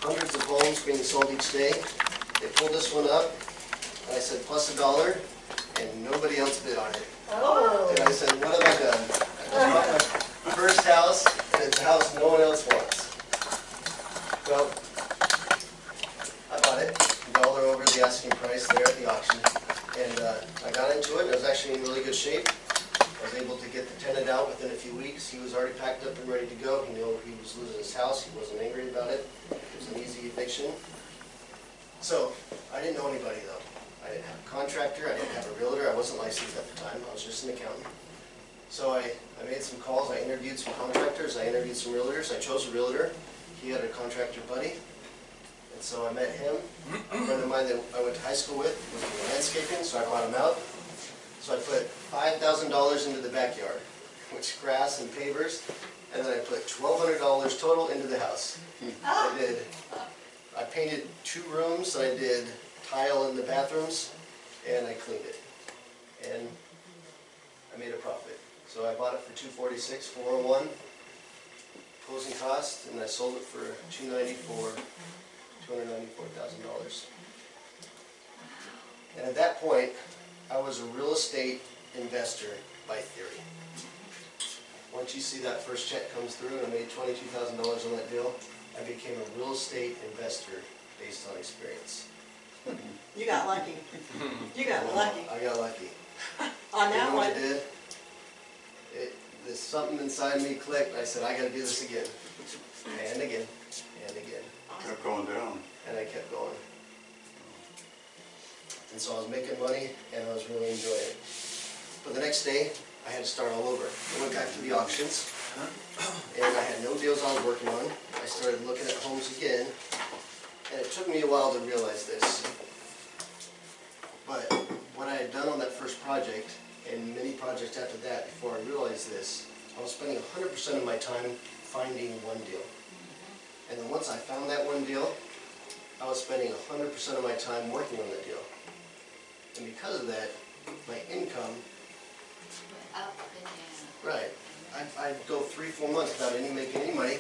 hundreds of homes being sold each day. They pulled this one up, and I said, plus $1, and nobody else bid on it. Oh. And I said, what have I done? I just bought my first house, and it's a house no one else wants. Well, I bought it, $1 over the asking price there at the auction, and I got into it, and it was actually in really good shape. I was able to get the tenant out within a few weeks. He was already packed up and ready to go. He knew he was losing his house. He wasn't angry about it. It was an easy eviction. So, I didn't know anybody though. I didn't have a contractor. I didn't have a realtor. I wasn't licensed at the time. I was just an accountant. So I made some calls. I interviewed some contractors. I interviewed some realtors. I chose a realtor. He had a contractor buddy. And so I met him. A friend of mine that I went to high school with was doing landscaping, so I brought him out. So I put $5,000 into the backyard, which grass and pavers, and then I put $1,200 total into the house. I painted 2 rooms, I did tile in the bathrooms, and I cleaned it. And I made a profit. So I bought it for $246, $401, closing cost, and I sold it for $294,000. And at that point, I was a real estate investor by theory. Once you see that first check comes through and I made $22,000 on that deal, I became a real estate investor based on experience. You got lucky. You got lucky. I got lucky. On that You know what one. I did? There's something inside me clicked, and I said, I gotta do this again. And again, and again. Kept going down. And I kept going. And so I was making money, and I was really enjoying it. But the next day, I had to start all over. I went back to the auctions, and I had no deals I was working on. I started looking at homes again, and it took me a while to realize this. But what I had done on that first project, and many projects after that, before I realized this, I was spending 100% of my time finding one deal. And then once I found that one deal, I was spending 100% of my time working on that deal. And because of that, my income, Up and down. right, I'd go 3-4 months without making any money.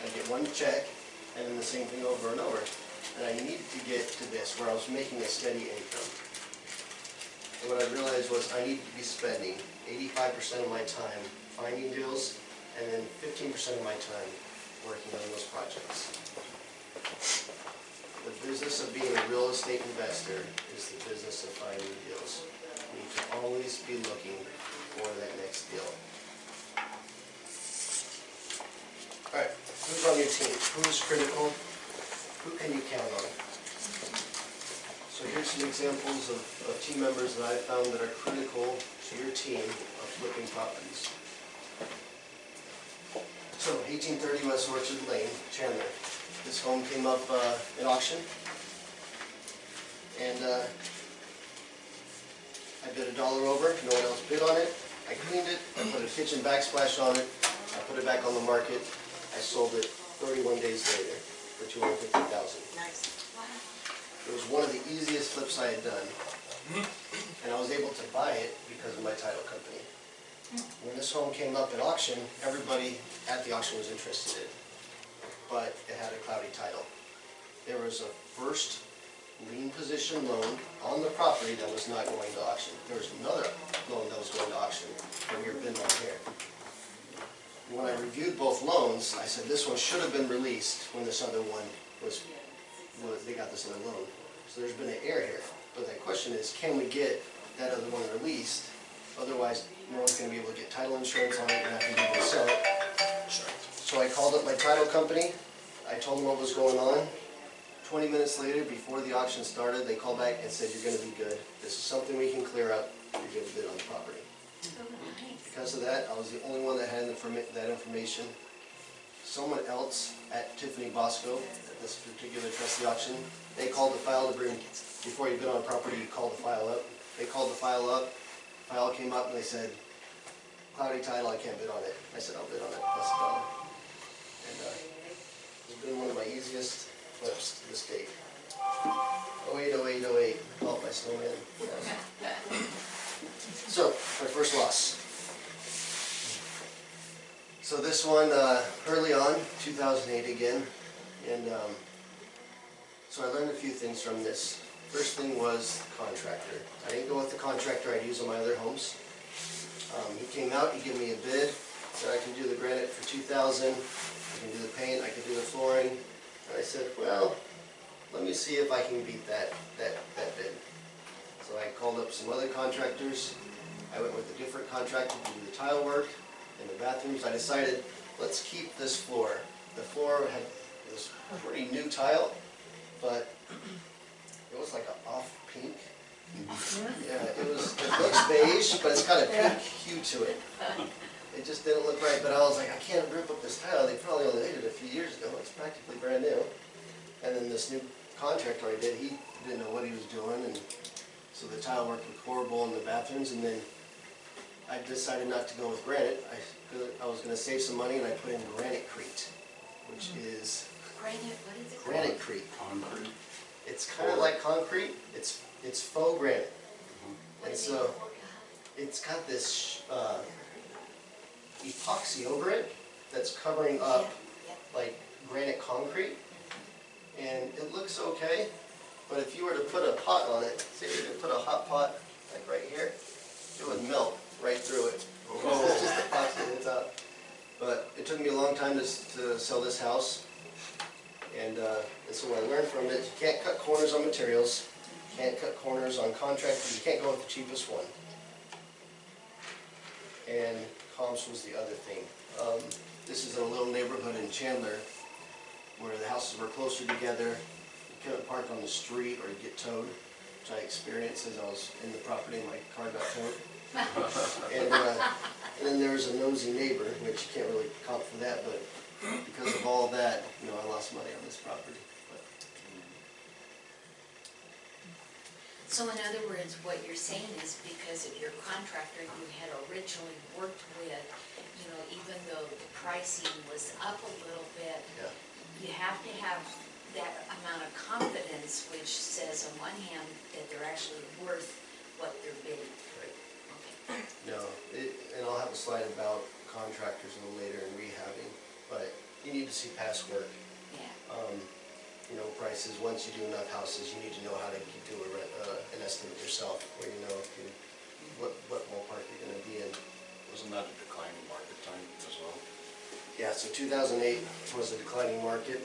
I'd get one check, and then the same thing over and over. And I needed to get to this, where I was making a steady income. And what I realized was I needed to be spending 85% of my time finding deals, and then 15% of my time working on those projects. The business of being a real estate investor is the business of finding deals. You need to always be looking for that next deal. Alright, who's on your team? Who's critical? Who can you count on? So here's some examples of team members that I've found that are critical to your team of flipping properties. So 1830 West Orchard Lane, Chandler. This home came up at auction, and I bid $1 over. No one else bid on it. I cleaned it. I put a kitchen backsplash on it. I put it back on the market. I sold it 31 days later for $250,000. Nice. It was one of the easiest flips I had done, and I was able to buy it because of my title company. When this home came up at auction, everybody at the auction was interested in it, but it had a cloudy title. There was a first lien position loan on the property that was not going to auction. There was another loan that was going to auction, and we were bidding on here. When I reviewed both loans, I said this one should have been released when this other one they got this other loan. So there's been an error here. But the question is, can we get that other one released? Otherwise, no one's going to be able to get title insurance on it, and not going to be able to sell it. So I called up my title company. I told them what was going on. 20 minutes later, before the auction started, they called back and said, you're going to be good. This is something we can clear up. You're going to bid on the property. Because of that, I was the only one that had that information. Someone else at Tiffany Bosco, at this particular trustee auction, they called the file to bring, before you bid on a property, you call the file up. They called the file up. File came up and they said, cloudy title, I can't bid on it. I said, I'll bid on it, plus $1. And it's been one of my easiest flips to this date. 08, 08, 08, called my snowman. So, my first loss. So this one, early on, 2008 again, and So I learned a few things from this. First thing was contractor. I didn't go with the contractor I'd use on my other homes. He came out, he gave me a bid, said I can do the granite for $2,000, I can do the paint, I can do the flooring. And I said, well, let me see if I can beat that bid. So I called up some other contractors. I went with a different contractor to do the tile work in the bathrooms. I decided, let's keep this floor. The floor was pretty new tile, but it was like an off pink. Yeah, it looks beige, but it's got a pink hue to it. It just didn't look right, but I was like, I can't rip up this tile. They probably only made it a few years ago. It's practically brand new. And then this new contractor I did, he didn't know what he was doing, and so the tile work looked horrible in the bathrooms. And then I decided not to go with granite. I was going to save some money, and I put in granitecrete, which is Granite, what is it? granitecrete. Concrete. It's kind of like concrete. It's faux granite, What and is it so for? it's got this epoxy over it that's covering up Yeah. like granite concrete, and it looks okay. But if you were to put a pot on it, say you were to put a hot pot like right here, it would melt right through it. It's just epoxy on the top. But it took me a long time to sell this house. And so what I learned from it, you can't cut corners on materials, you can't cut corners on contractors, you can't go with the cheapest one. And comps was the other thing. This is in a little neighborhood in Chandler where the houses were closer together. You couldn't park on the street or you get towed, which I experienced as I was in the property and my car got towed. And then there was a nosy neighbor, which you can't really comp for that, but because of all that, I lost money on this property. But So in other words, what you're saying is because of your contractor you had originally worked with, even though the pricing was up a little bit, yeah, you have to have that amount of confidence, which says on one hand that they're actually worth what they're bidding. right. Okay. No, and I'll have a slide about contractors a little later in rehabbing, but you need to see past work. Yeah. Prices, once you do enough houses, you need to know how to do an estimate yourself, where you know what ballpark you're going to be in. Wasn't that a declining market time as well? Yeah, so 2008 was a declining market,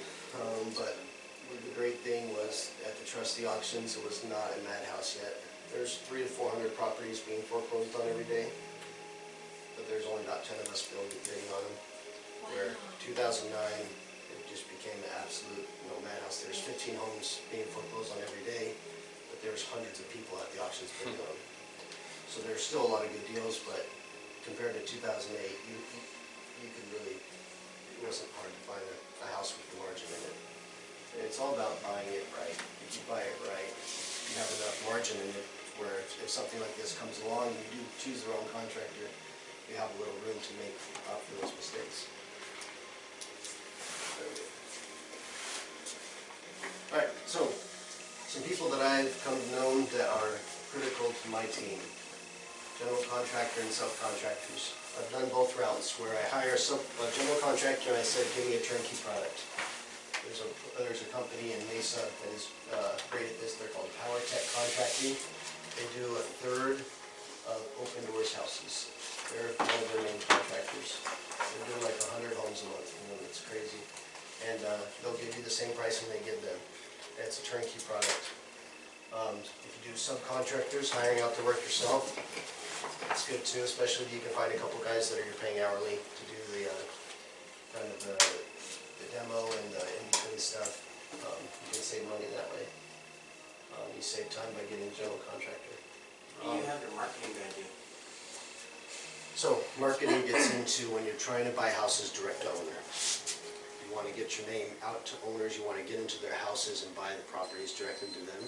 but the great thing was at the trustee auctions, it was not a madhouse yet. There's 300 to 400 properties being foreclosed on every day, but there's only about 10 of us bidding on them. Where 2009, it just became an absolute madhouse. There's 15 homes being foreclosed on every day, but there's hundreds of people at the auctions bidding on them. So there's still a lot of good deals, but compared to 2008, you could really, it wasn't hard to find a house with the margin in it. And it's all about buying it right. If you buy it right, you have enough margin in it where if something like this comes along and you do choose the wrong contractor, you have a little room to make up for those mistakes. Alright, so some people that I've come to know that are critical to my team. General contractor and subcontractors. I've done both routes where I hire a general contractor and I said, give me a turnkey product. There's a company in Mesa that is great at this. They're called PowerTech Contracting. They do a third of open doors houses. They're one of their main contractors. They're doing like 100 homes a month. It's crazy. And they'll give you the same price when they give them. It's a turnkey product. If you do subcontractors, hiring out to work yourself, it's good too, especially if you can find a couple guys that you're paying hourly to do the demo and the in-between stuff. You can save money that way. You save time by getting a general contractor. You have your marketing guy do. So marketing gets into when you're trying to buy houses direct to owner. You want to get your name out to owners, you want to get into their houses and buy the properties directly to them.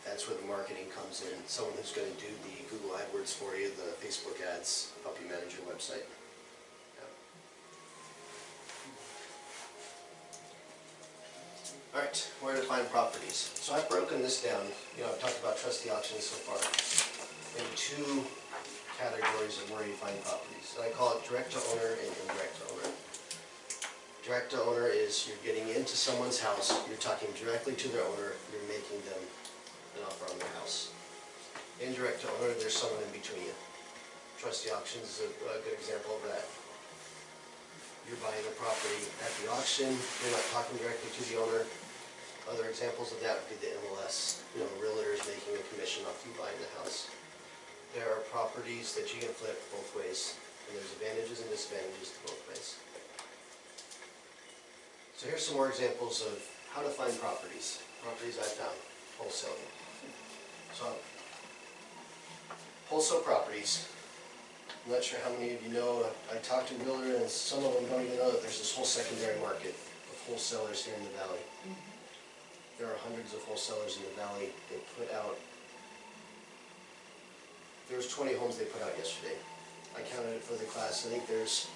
That's where the marketing comes in. Someone who's going to do the Google AdWords for you, the Facebook ads, help you manage your website. All right, where to find properties. So I've broken this down. I've talked about trustee auctions so far in two categories of where you find properties. So I call it direct to owner and indirect to owner. Direct to owner is you're getting into into someone's house, you're talking directly to their owner, you're making them an offer on their house. Indirect to owner, there's someone in between you. Trustee auctions is a good example of that. You're buying a property at the auction, you're not talking directly to the owner. Other examples of that would be the MLS. You know, realtors making a commission off you buying the house. There are properties that you can flip both ways, and there's advantages and disadvantages to both ways. So here's some more examples of how to find properties I found, wholesaling. So, wholesale properties. I'm not sure how many of you know, I talked to a builder and some of them don't even know that there's this whole secondary market of wholesalers here in the valley. There are hundreds of wholesalers in the valley. They put out, there was 20 homes they put out yesterday. I counted it for the class. I think there's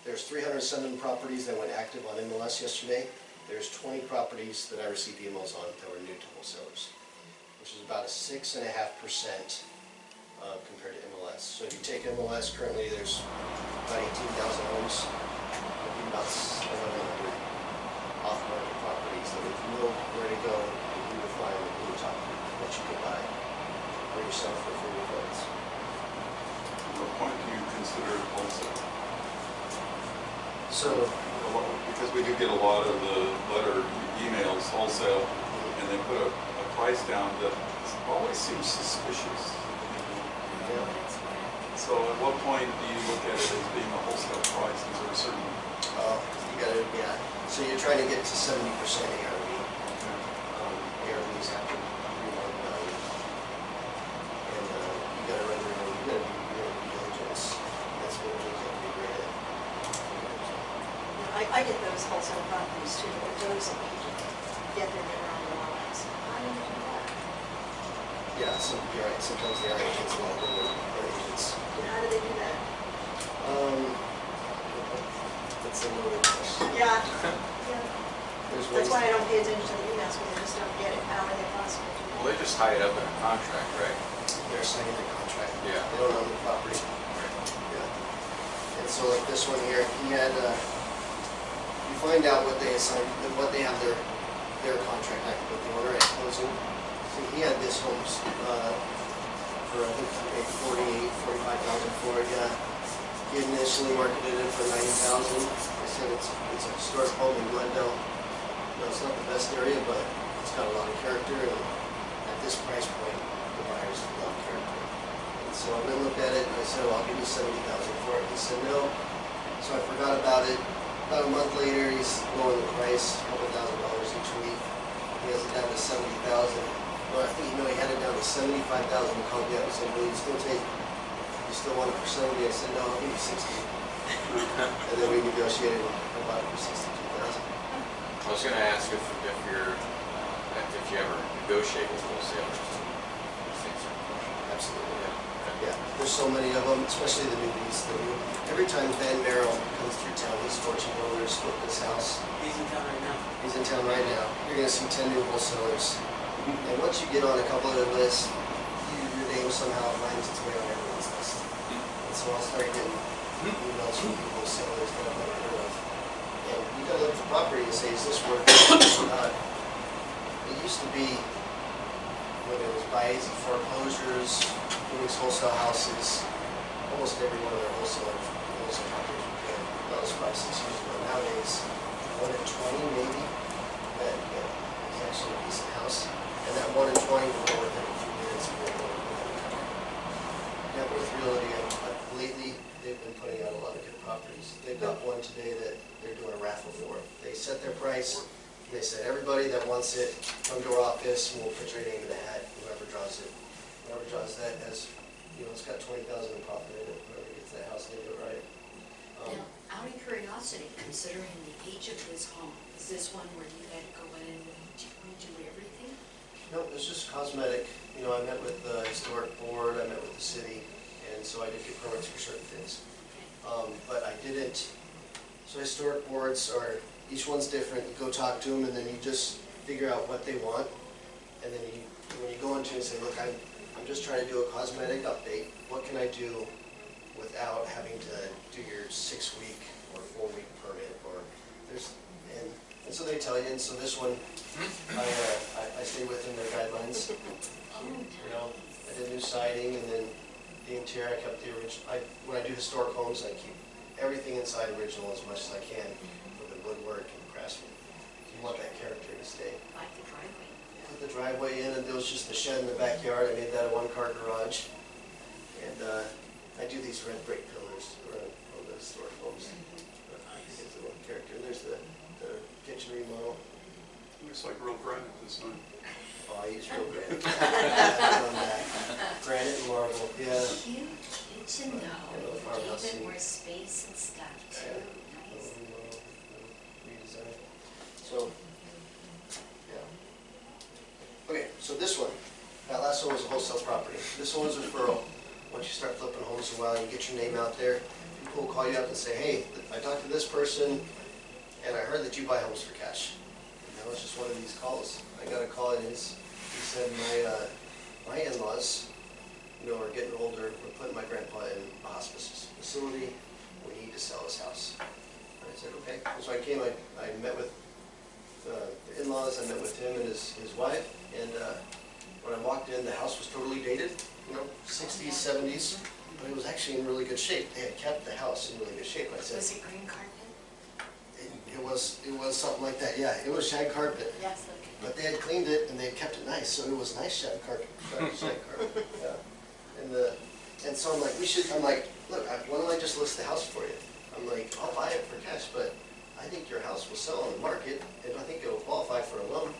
307 properties that went active on MLS yesterday. There's 20 properties that I received emails on that were new to wholesalers, which is about a 6.5% compared to MLS. So if you take MLS, currently there's about 18,000 homes, maybe about 1,100 off-market properties that if you know where to go, who to find, who to talk to, what you can buy for yourself or for your friends. At what point do you consider it wholesale? So, Because we do get a lot of the letter emails wholesale, and they put a price down that always seems suspicious. yeah. So at what point do you look at it as being a wholesale price? Is there a certain? You gotta, yeah. So you're trying to get to 70% ARV. ARVs have to be more value. And you gotta run your own, you gotta do your own due diligence. That's what we have to be great at. I get those wholesale properties too, but those that get their name on the lines. How do you do that? Yeah, you're right. Sometimes they are agents, a lot of them are agents. And how do they do that? That's a loaded question. Yeah. There's That's ways. why I don't pay attention to the emails, because I just don't get it. How are they possible to do Well, they just tie it up in a contract, right? They're signing the contract. Yeah. They don't own the property. Yeah. And so like this one here, he had, you find out what they assigned, what they have their contract act with the owner at closing. So he had this home, for I think maybe 45,000 for it, yeah. He initially marketed it for 90,000. I said it's a historic home in Glendale. You know, it's not the best area, but it's got a lot of character, and at this price point, the buyers love character. And so I went and looked at it, and I said, well, I'll give you 70,000 for it. He said no. So I forgot about it. About a month later, he's lowering the price, a couple $1,000 each week. He has it down to 70,000. Well, I think he had it down to 75,000. He called me up and said, will you still take? You still want it for 70? I said, no, I'll give you 60. And then we negotiated and bought it for 62,000. I was gonna ask if you ever negotiate with wholesalers. Absolutely, yeah. There's so many of them, especially the newbies. Every time Van Merrill comes through town, these fortune builders flip this house. He's in town right now. He's in town right now. You're gonna see 10 new wholesalers. And once you get on a couple of their lists, your name somehow finds its way on everyone's list. And so I'll start getting emails from the wholesalers that I've never heard of. And you gotta look at the property and say, is this worth it? It used to be, when it was buy easy foreclosures, Phoenix wholesale houses, almost every one of their wholesale properties were good. That was 5, 6 years ago. Nowadays, 1 in 20 maybe, that is actually a decent house. And that 1 in 20 will go within a few minutes. Networth Realty, lately, they've been putting out a lot of good properties. They've got one today that they're doing a raffle for. They set their price, and they said, everybody that wants it, come to our office, and we'll put your name in the hat, whoever draws it. Whoever draws that has, you know, it's got 20,000 in profit in it, whoever gets that house, they do it right. Now, out of curiosity, considering the age of this home, is this one where you had to go in and redo everything? No, it's just cosmetic. You know, I met with the historic board, I met with the city, and so I did get permits for certain things. But I didn't, so historic boards are, each one's different. You go talk to them, and then you just figure out what they want. And then when you go into it and say, look, I'm just trying to do a cosmetic update. What can I do without having to do your 6-week or 4-week permit? Or And so they tell you, and so this one, I stay within their guidelines. You know, I did new siding, and then the interior, I kept the original. When I do historic homes, I keep everything inside original as much as I can for the woodwork and craftsman. You want that character to stay. Like the driveway. Put the driveway in, and there was just a shed in the backyard. I made that a one-car garage. And I do these red brick pillars around all the historic homes. It's the one character. And there's the kitchen remodel. Looks like real granite this time. Oh, I use real granite. Granite and marble, yeah. Cute kitchen though, farmhouse gave it scene. more space and stuff too, nice. Redesign. So, yeah. Okay, so this one, that last one was a wholesale property. This one was a referral. Once you start flipping homes a while, you get your name out there, people will call you up and say, hey, I talked to this person, and I heard that you buy homes for cash. You know, it's just one of these calls. I got a call, and he said, my in-laws, you know, are getting older, we're putting my grandpa in a hospice facility, we need to sell his house. And I said, okay. So I came, I met with the in-laws, I met with him and his wife, and when I walked in, the house was totally dated, you know, 60s, 70s, but it was actually in really good shape. They had kept the house in really good shape. I said, Was it green carpet? it was something like that, yeah. It was shag carpet. Yes, okay. But they had cleaned it and they had kept it nice, so it was nice shag carpet. Shag carpet, yeah. And so I'm like, look, why don't I just list the house for you? I'm like, I'll buy it for cash, but I think your house will sell on the market, and I think it'll qualify for a loan,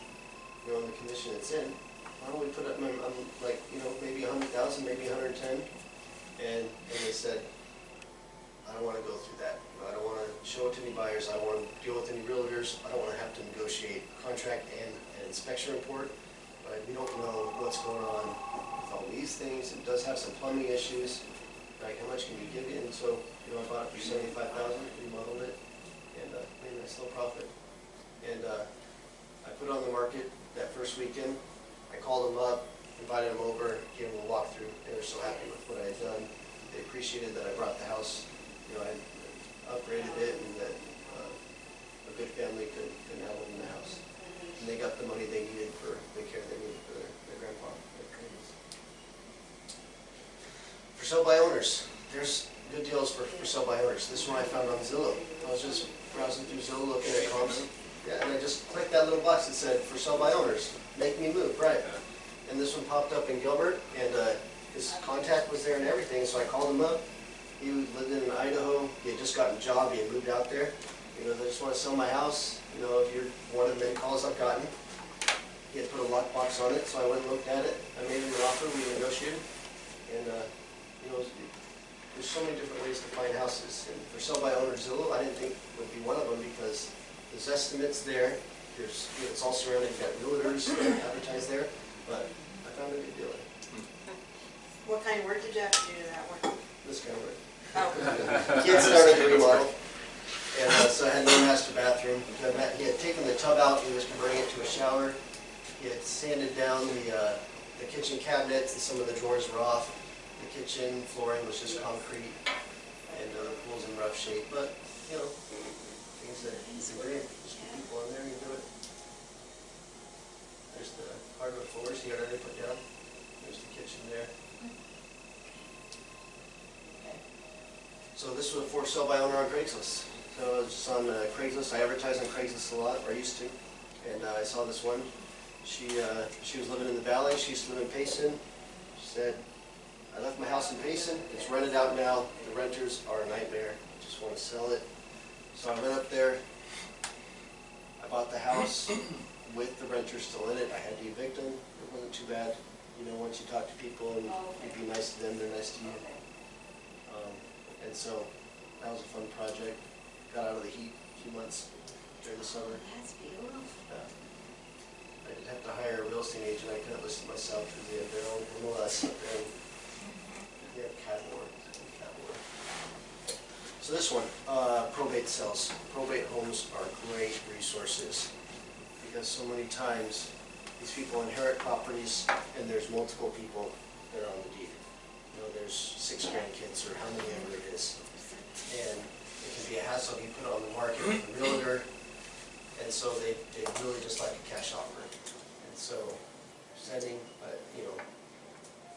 you know, in the condition it's in. Why don't we put up, I'm like, you know, maybe 100,000, maybe 110, and they said, I don't want to go through that. I don't want to show it to any buyers. I don't want to deal with any realtors. I don't want to have to negotiate contract and an inspection report. But we don't know what's going on with all these things. It does have some plumbing issues. Like, how much can we give you? And so, you know, I bought it for $75,000, remodeled it, and made a nice little profit. And I put it on the market that first weekend. I called them up, invited them over, gave them a walkthrough. They were so happy with what I had done. They appreciated that I brought the house. You know, I upgraded it, and that a good family could now live in the house. And they got the money they needed for the care they needed for their grandpa. For sale by owners, there's good deals for sale by owners. This one I found on Zillow. I was just browsing through Zillow looking at comps. Yeah, and I just clicked that little box that said, for sale by owners, make me move, right. And this one popped up in Gilbert, and his contact was there and everything, so I called him up. He lived in Idaho. He had just gotten a job. He had moved out there. You know, I just want to sell my house. You know, if you're one of the many calls I've gotten. He had put a lockbox on it, so I went and looked at it. I made him an offer. We negotiated. And, you know, there's so many different ways to find houses. And for sale by owner Zillow, I didn't think would be one of them because there's estimates there. There's, you know, it's all surrounded. You've got realtors advertised there. But I found a good deal. What kind of work did you have to do to that one? This kind of work. Oh, Kids started the remodel, and so I had no master bathroom. He had taken the tub out, he was converting it to a shower. He had sanded down the kitchen cabinets, and some of the drawers were off. The kitchen flooring was just concrete, and the pool's in rough shape. But, you know, things that you can bring, just get people in there and do it. There's the hardwood floors he had already put down. There's the kitchen there. So this was a for sale by owner on Craigslist. So it's on Craigslist. I advertise on Craigslist a lot, or I used to. And I saw this one. She was living in the valley. She used to live in Payson. She said, I left my house in Payson. It's rented out now. The renters are a nightmare. I just want to sell it. So I went up there. I bought the house with the renters still in it. I had to evict them. It wasn't too bad. You know, once you talk to people and you be nice to them, they're nice to you. And so that was a fun project. Got out of the heat a few months during the summer. That's beautiful. I did have to hire a real estate agent. I couldn't list it myself because they had their own MLS up there. They have cat war. So this one, probate sales. Probate homes are great resources because so many times these people inherit properties and there's multiple people that are on the deed. You know, there's 6 grandkids or how many ever it is. And it can be a hassle if you put it on the market with a realtor and And so they really just like a cash offer. And so sending,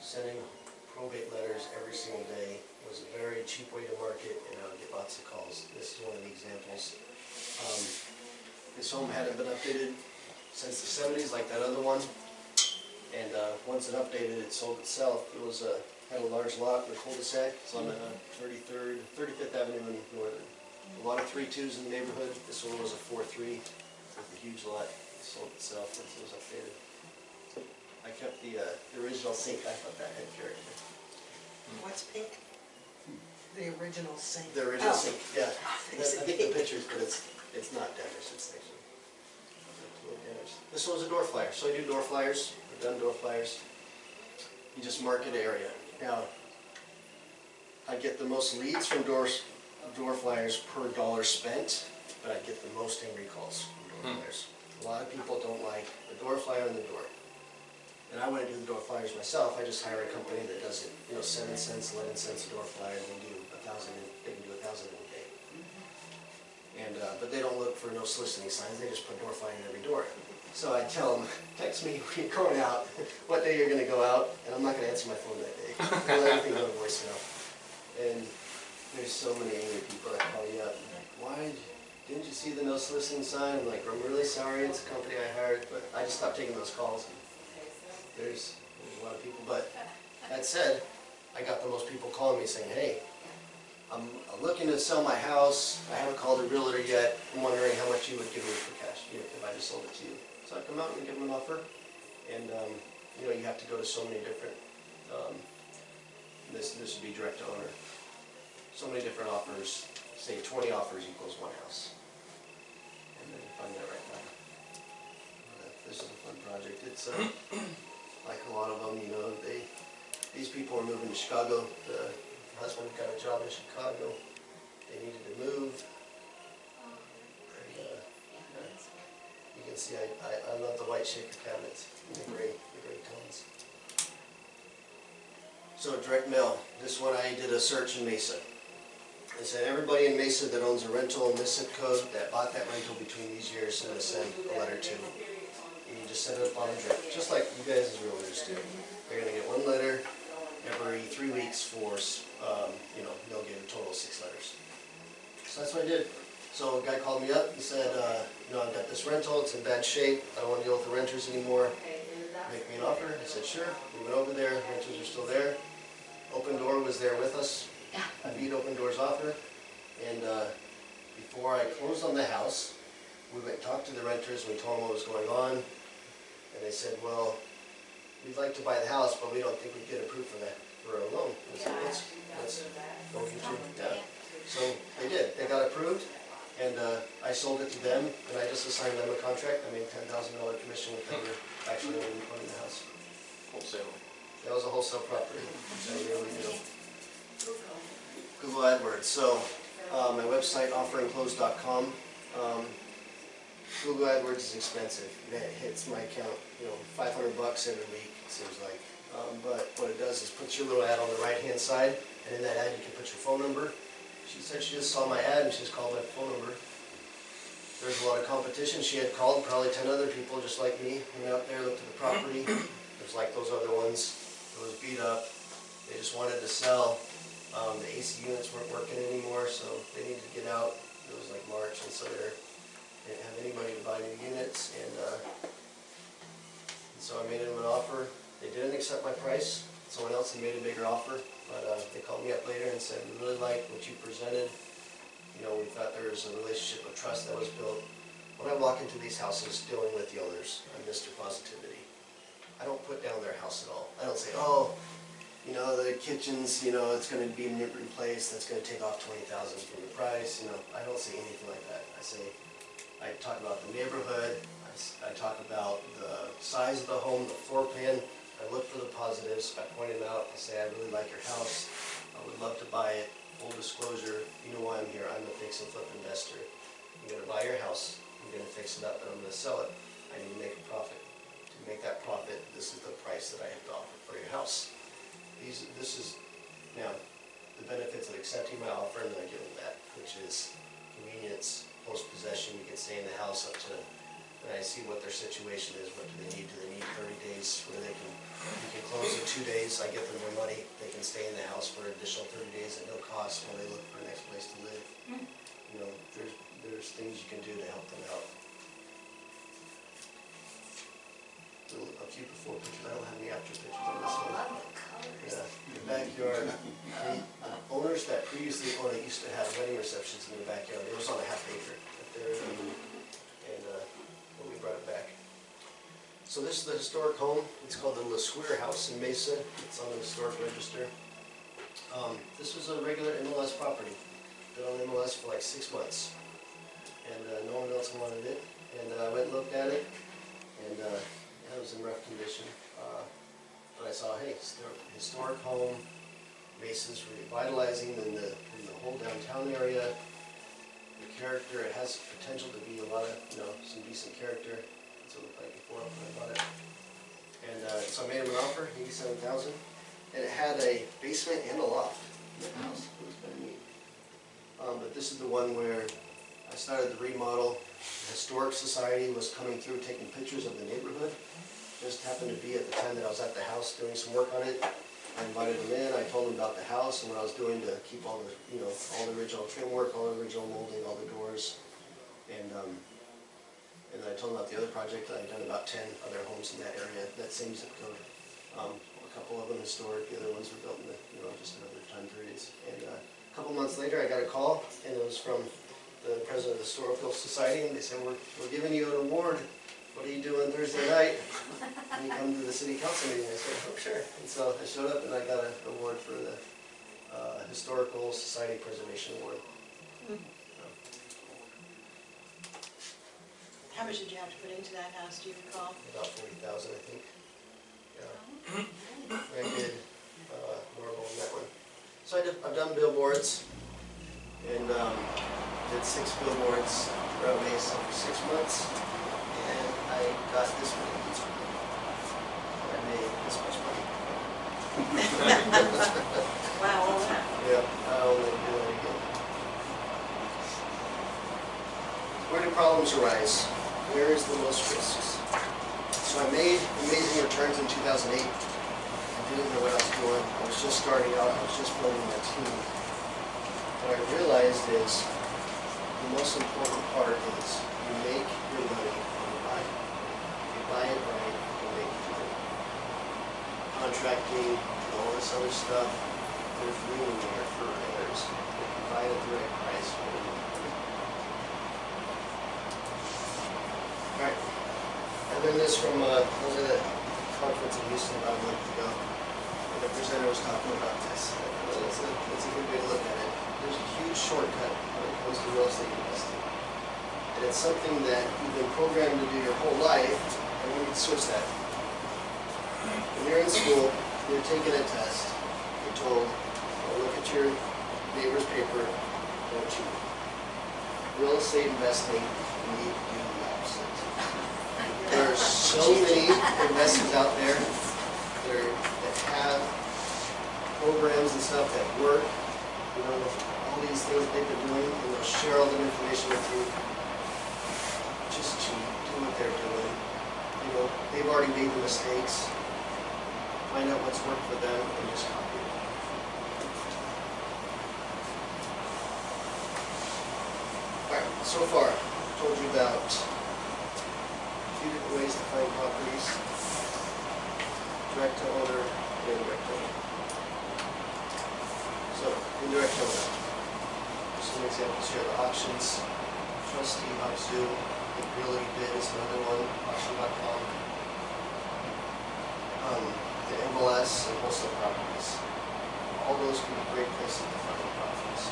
sending probate letters every single day was a very cheap way to market, and I would get lots of calls. This is one of the examples. This home hadn't been updated since the 70s like that other one. And once it updated, it sold itself. It was had a large lot in the cul-de-sac. It's on 35th Avenue in Northern. A lot of 3.2s in the neighborhood. This one was a 4.3 with a huge lot. It sold itself once it was updated. I kept the original sink. I thought that had character. What's pink? The original sink. The original Oh. sink, yeah. I Is it think the pink? pictures, but it's not damaged. It's actually a little damaged. This one's a door flyer. So I do door flyers. I've done door flyers. You just market area. Now, I get the most leads from door flyers per dollar spent, but I get the most angry calls from door flyers. A lot of people don't like the door flyer and the door. And I wouldn't do the door flyers myself. I just hire a company that does it, 7 cents, 11 cents a door flyer, and they do 1,000. They can do 1,000 in a day. And but they don't look for no soliciting signs. They just put door flyer in every door. So I tell them, text me when you're going out, what day you're going to go out, and I'm not going to answer my phone that day. I'll let everything go to voicemail. And there's so many angry people that call you up. Why didn't you see the no soliciting sign? I'm like, I'm really sorry. It's a company I hired, but I just stopped taking those calls. There's a lot of people, but that said, I got the most people calling me saying, hey, I'm looking to sell my house. I haven't called a realtor yet. I'm wondering how much you would give me for cash if I just sold it to you. So I come out and give them an offer, and you have to go to so many different, this would be direct to owner. So many different offers, say 20 offers equals one house. And then find that right now. This is a fun project. It's like a lot of them, these people are moving to Chicago. The husband got a job in Chicago. They needed to move. And, you can see I love the white shaker cabinets and the gray tones. So direct mail. This one I did a search in Mesa. I said everybody in Mesa that owns a rental in this zip code that bought that rental between these years, I'm going to send a letter to. And you just set it up on a drip, just like you guys as realtors do. They're going to get one letter every 3 weeks for, they'll get a total of 6 letters. So that's what I did. So a guy called me up and said, I've got this rental, it's in bad shape, I don't want to deal with the renters anymore. Make me an offer. I said, sure. We went over there, renters are still there. Open Door was there with us. I beat Open Door's offer. And before I closed on the house, we went and talked to the renters, we told them what was going on. And they said, well, we'd like to buy the house, but we don't think we'd get approved for a loan. I said, let's go get you. Yeah. So they did. They got approved, and I sold it to them, and I just assigned them a contract. I made $10,000 commission with them actually owning the house. Wholesale. That was a wholesale property, which I really do. Google AdWords. So my website, offerandclose.com. Google AdWords is expensive. It hits my account, $500 every week, it seems like. But what it does is puts your little ad on the right-hand side, and in that ad you can put your phone number. She said she just saw my ad and she just called my phone number. There's a lot of competition. She had called probably 10 other people just like me. Went out there, looked at the property. It was like those other ones. It was beat up. They just wanted to sell. The AC units weren't working anymore, so they needed to get out. It was like March, and so they didn't have anybody to buy new units. And so I made them an offer. They didn't accept my price. Someone else had made a bigger offer, but they called me up later and said, we really like what you presented. We thought there was a relationship of trust that was built. When I walk into these houses dealing with the owners, I'm Mr. Positivity. I don't put down their house at all. I don't say, the kitchen's, it's going to be replaced, that's going to take off $20,000 from the price. I don't say anything like that. I talk about the neighborhood. I talk about the size of the home, the floor plan. I look for the positives. I point them out. I say, I really like your house. I would love to buy it. Full disclosure, you know why I'm here. I'm a fix and flip investor. I'm going to buy your house. I'm going to fix it up, and I'm going to sell it. I need to make a profit. To make that profit, this is the price that I have to offer for your house. This is now the benefits of accepting my offer, and then I give them that, which is convenience, post-possession. You can stay in the house up to and I see what their situation is, what do they need? Do they need 30 days where you can close in 2 days, I get them their money, they can stay in the house for an additional 30 days at no cost while they look for the next place to live. You know, there's things you can do to help them out. A few before pictures, I don't have any after pictures on this Oh, one. love the colors. Yeah, your backyard, the owners that previously owned it used to have wedding receptions in their backyard. It was on a half acre up there, and we brought it back. So this is the historic home. It's called the LeSquare House in Mesa. It's on the historic register. This was a regular MLS property. Been on MLS for like 6 months, and no one else wanted it. And I went and looked at it, and it was in rough condition. But I saw, hey, historic home, Mesa's revitalizing in the whole downtown area. The character, it has potential to be a lot of, some decent character. That's what it looked like before when I bought it. And so I made him an offer, $87,000, and it had a basement and a loft in the house. It was kind of neat. But this is the one where I started the remodel. The Historic Society was coming through taking pictures of the neighborhood. Just happened to be at the time that I was at the house doing some work on it. I invited them in, I told them about the house and what I was doing to keep all the, all the original trim work, all the original molding, all the doors. And then I told them about the other project. I'd done about 10 other homes in that area, that same zip code. A couple of them historic, the other ones were built in the, just another time periods. And a couple months later, I got a call, and it was from the president of the Historical Society, and they said, we're giving you an award. What are you doing Thursday night? Can you come to the city council meeting? I said, oh, sure. And so I showed up, and I got an award for the Historical Society Preservation Award. How much did you have to put into that house, do you recall? About 40,000, I think. Yeah. I did marble on that one. So I've done billboards, and did 6 billboards throughout Mesa for 6 months. And I got this one. I made this much money. Wow, all that. Yeah, I'll never do that again. Where do problems arise? Where is the most risks? So I made amazing returns in 2008. I didn't know what I was doing. I was just starting out. I was just building my team. What I realized is the most important part is you make your money. Buy it right, you can make it good. Contracting, all this other stuff, there's room there for errors. If you buy it at the right price, you're going to make it. Alright, I learned this from, I was at a conference in Houston about a month ago, and the presenter was talking about this. It's a good way to look at it. There's a huge shortcut when it comes to real estate investing. And it's something that you've been programmed to do your whole life. And we can switch that. When you're in school, you're taking a test. You're told, look at your neighbor's paper, don't cheat. Real estate investing, you need to do the opposite. There are so many investors out there that have programs and stuff that work. All these things they've been doing, and they'll share all the information with you. Just cheat, do what they're doing. They've already made the mistakes. Find out what's worked for them and just copy it. Alright, so far, I've told you about a few different ways to find properties. Direct to owner and indirect owner. So, indirect owner. Some examples here, the auctions, trustee, Hubzu, Realty Bid is another one, auction.com. The MLS and wholesale properties. All those can be great places to find properties.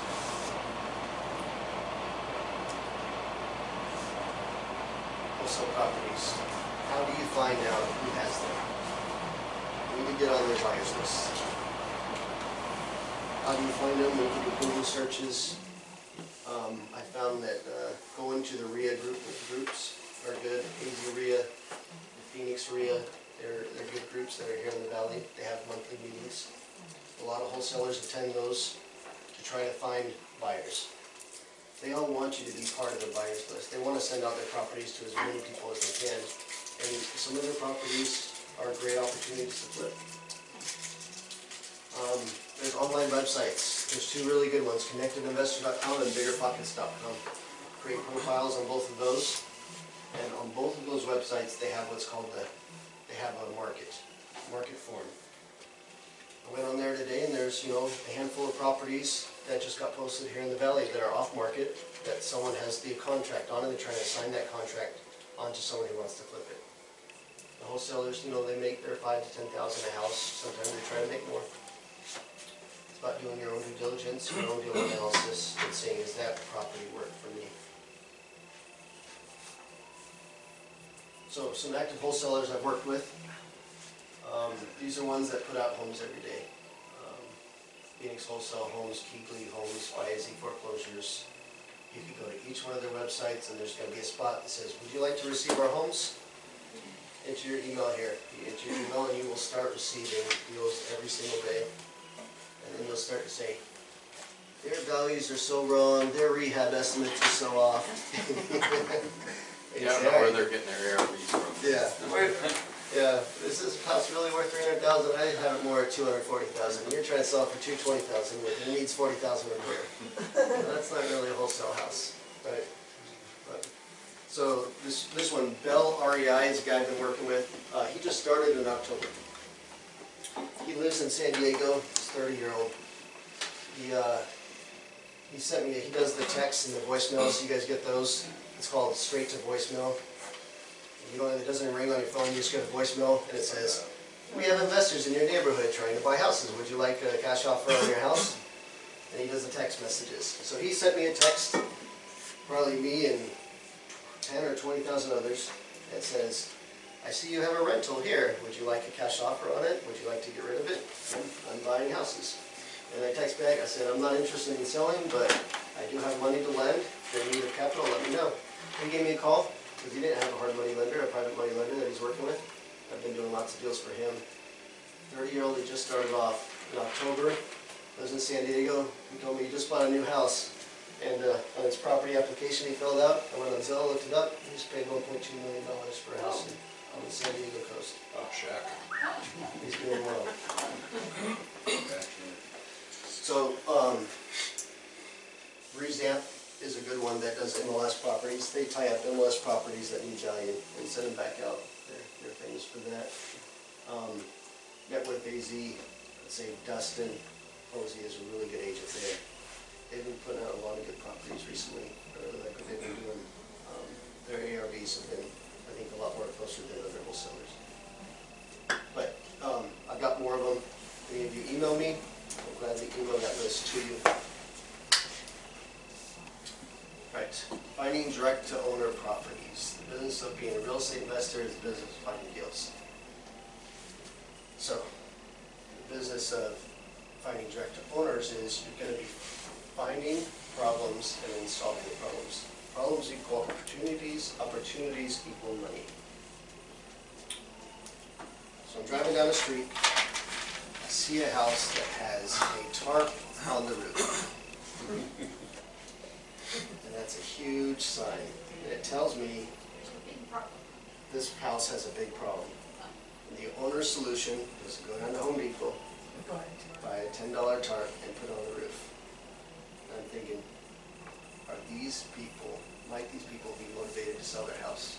Wholesale properties. How do you find out who has them? You need to get on their buyers list. How do you find them? You can do Google searches. I found that going to the RIA groups are good. AZ RIA, the Phoenix RIA, they're good groups that are here in the valley. They have monthly meetings. A lot of wholesalers attend those to try to find buyers. they all want you to be part of their buyers list. They want to send out their properties to as many people as they can. And some of their properties are great opportunities to flip. There's online websites. There's two really good ones, connectedinvestor.com and biggerpockets.com. Create profiles on both of those. And on both of those websites, they have what's called they have a market form. I went on there today and there's, a handful of properties that just got posted here in the valley that are off market, that someone has the contract on and they're trying to assign that contract onto someone who wants to flip it. The wholesalers, they make their $5,000 to $10,000 a house. Sometimes they try to make more. It's about doing your own due diligence, your own deal analysis, and saying, is that property work for me? So some active wholesalers I've worked with. These are ones that put out homes every day. Phoenix Wholesale Homes, Keegley Homes, YAZ Foreclosures. You can go to each one of their websites and there's going to be a spot that says, would you like to receive our homes? Enter your email here. You enter your email and you will start receiving deals every single day. And then you'll start to say, their values are so wrong, their rehab estimates are so off. You don't know where they're getting their ARVs from. Yeah. Yeah, is this house really worth $300,000? I have it more at $240,000. You're trying to sell it for $220,000, but it needs $40,000 in here. That's not really a wholesale house, right? But, so this one, Bell REI is a guy I've been working with. He just started in October. He lives in San Diego. He's 30-year-old. He sent me. He does the texts and the voicemails. You guys get those? It's called straight to voicemail. It doesn't ring on your phone, you just get a voicemail and it says, we have investors in your neighborhood trying to buy houses. Would you like a cash offer on your house? And he does the text messages. So he sent me a text, probably me and 10 or 20,000 others, that says, I see you have a rental here. Would you like a cash offer on it? Would you like to get rid of it? I'm buying houses. And I text back, I said, I'm not interested in selling, but I do have money to lend. If you're in need of capital, let me know. He gave me a call. Because he didn't have a hard money lender, a private money lender that he's working with. I've been doing lots of deals for him. 30-year-old, he just started off in October. Lives in San Diego. He told me he just bought a new house. And on his property application he filled out, I went on Ezell, looked it up. He just paid $1.2 million for a house on the San Diego coast. Oh, shack. He's doing well. So, Rehab is a good one that does MLS properties. They tie up MLS properties that need value and send them back out. They're famous for that. Met with AZ, let's say Dustin Posey is a really good agent there. They've been putting out a lot of good properties recently. I really like what they've been doing. Their ARVs have been, I think, a lot more closer than other wholesalers. But I've got more of them. Any of you email me, I'll gladly email that list to you. Right, finding direct-to-owner properties. The business of being a real estate investor is the business of finding deals. So, the business of finding direct-to-owners is you're going to be finding problems and then solving the problems. Problems equal opportunities, opportunities equal money. So I'm driving down the street, I see a house that has a tarp on the roof. And that's a huge sign. And it tells me this house has a big problem. And the owner's solution is to go down to Home Depot, buy a $10 tarp and put it on the roof. And I'm thinking, might these people be motivated to sell their house?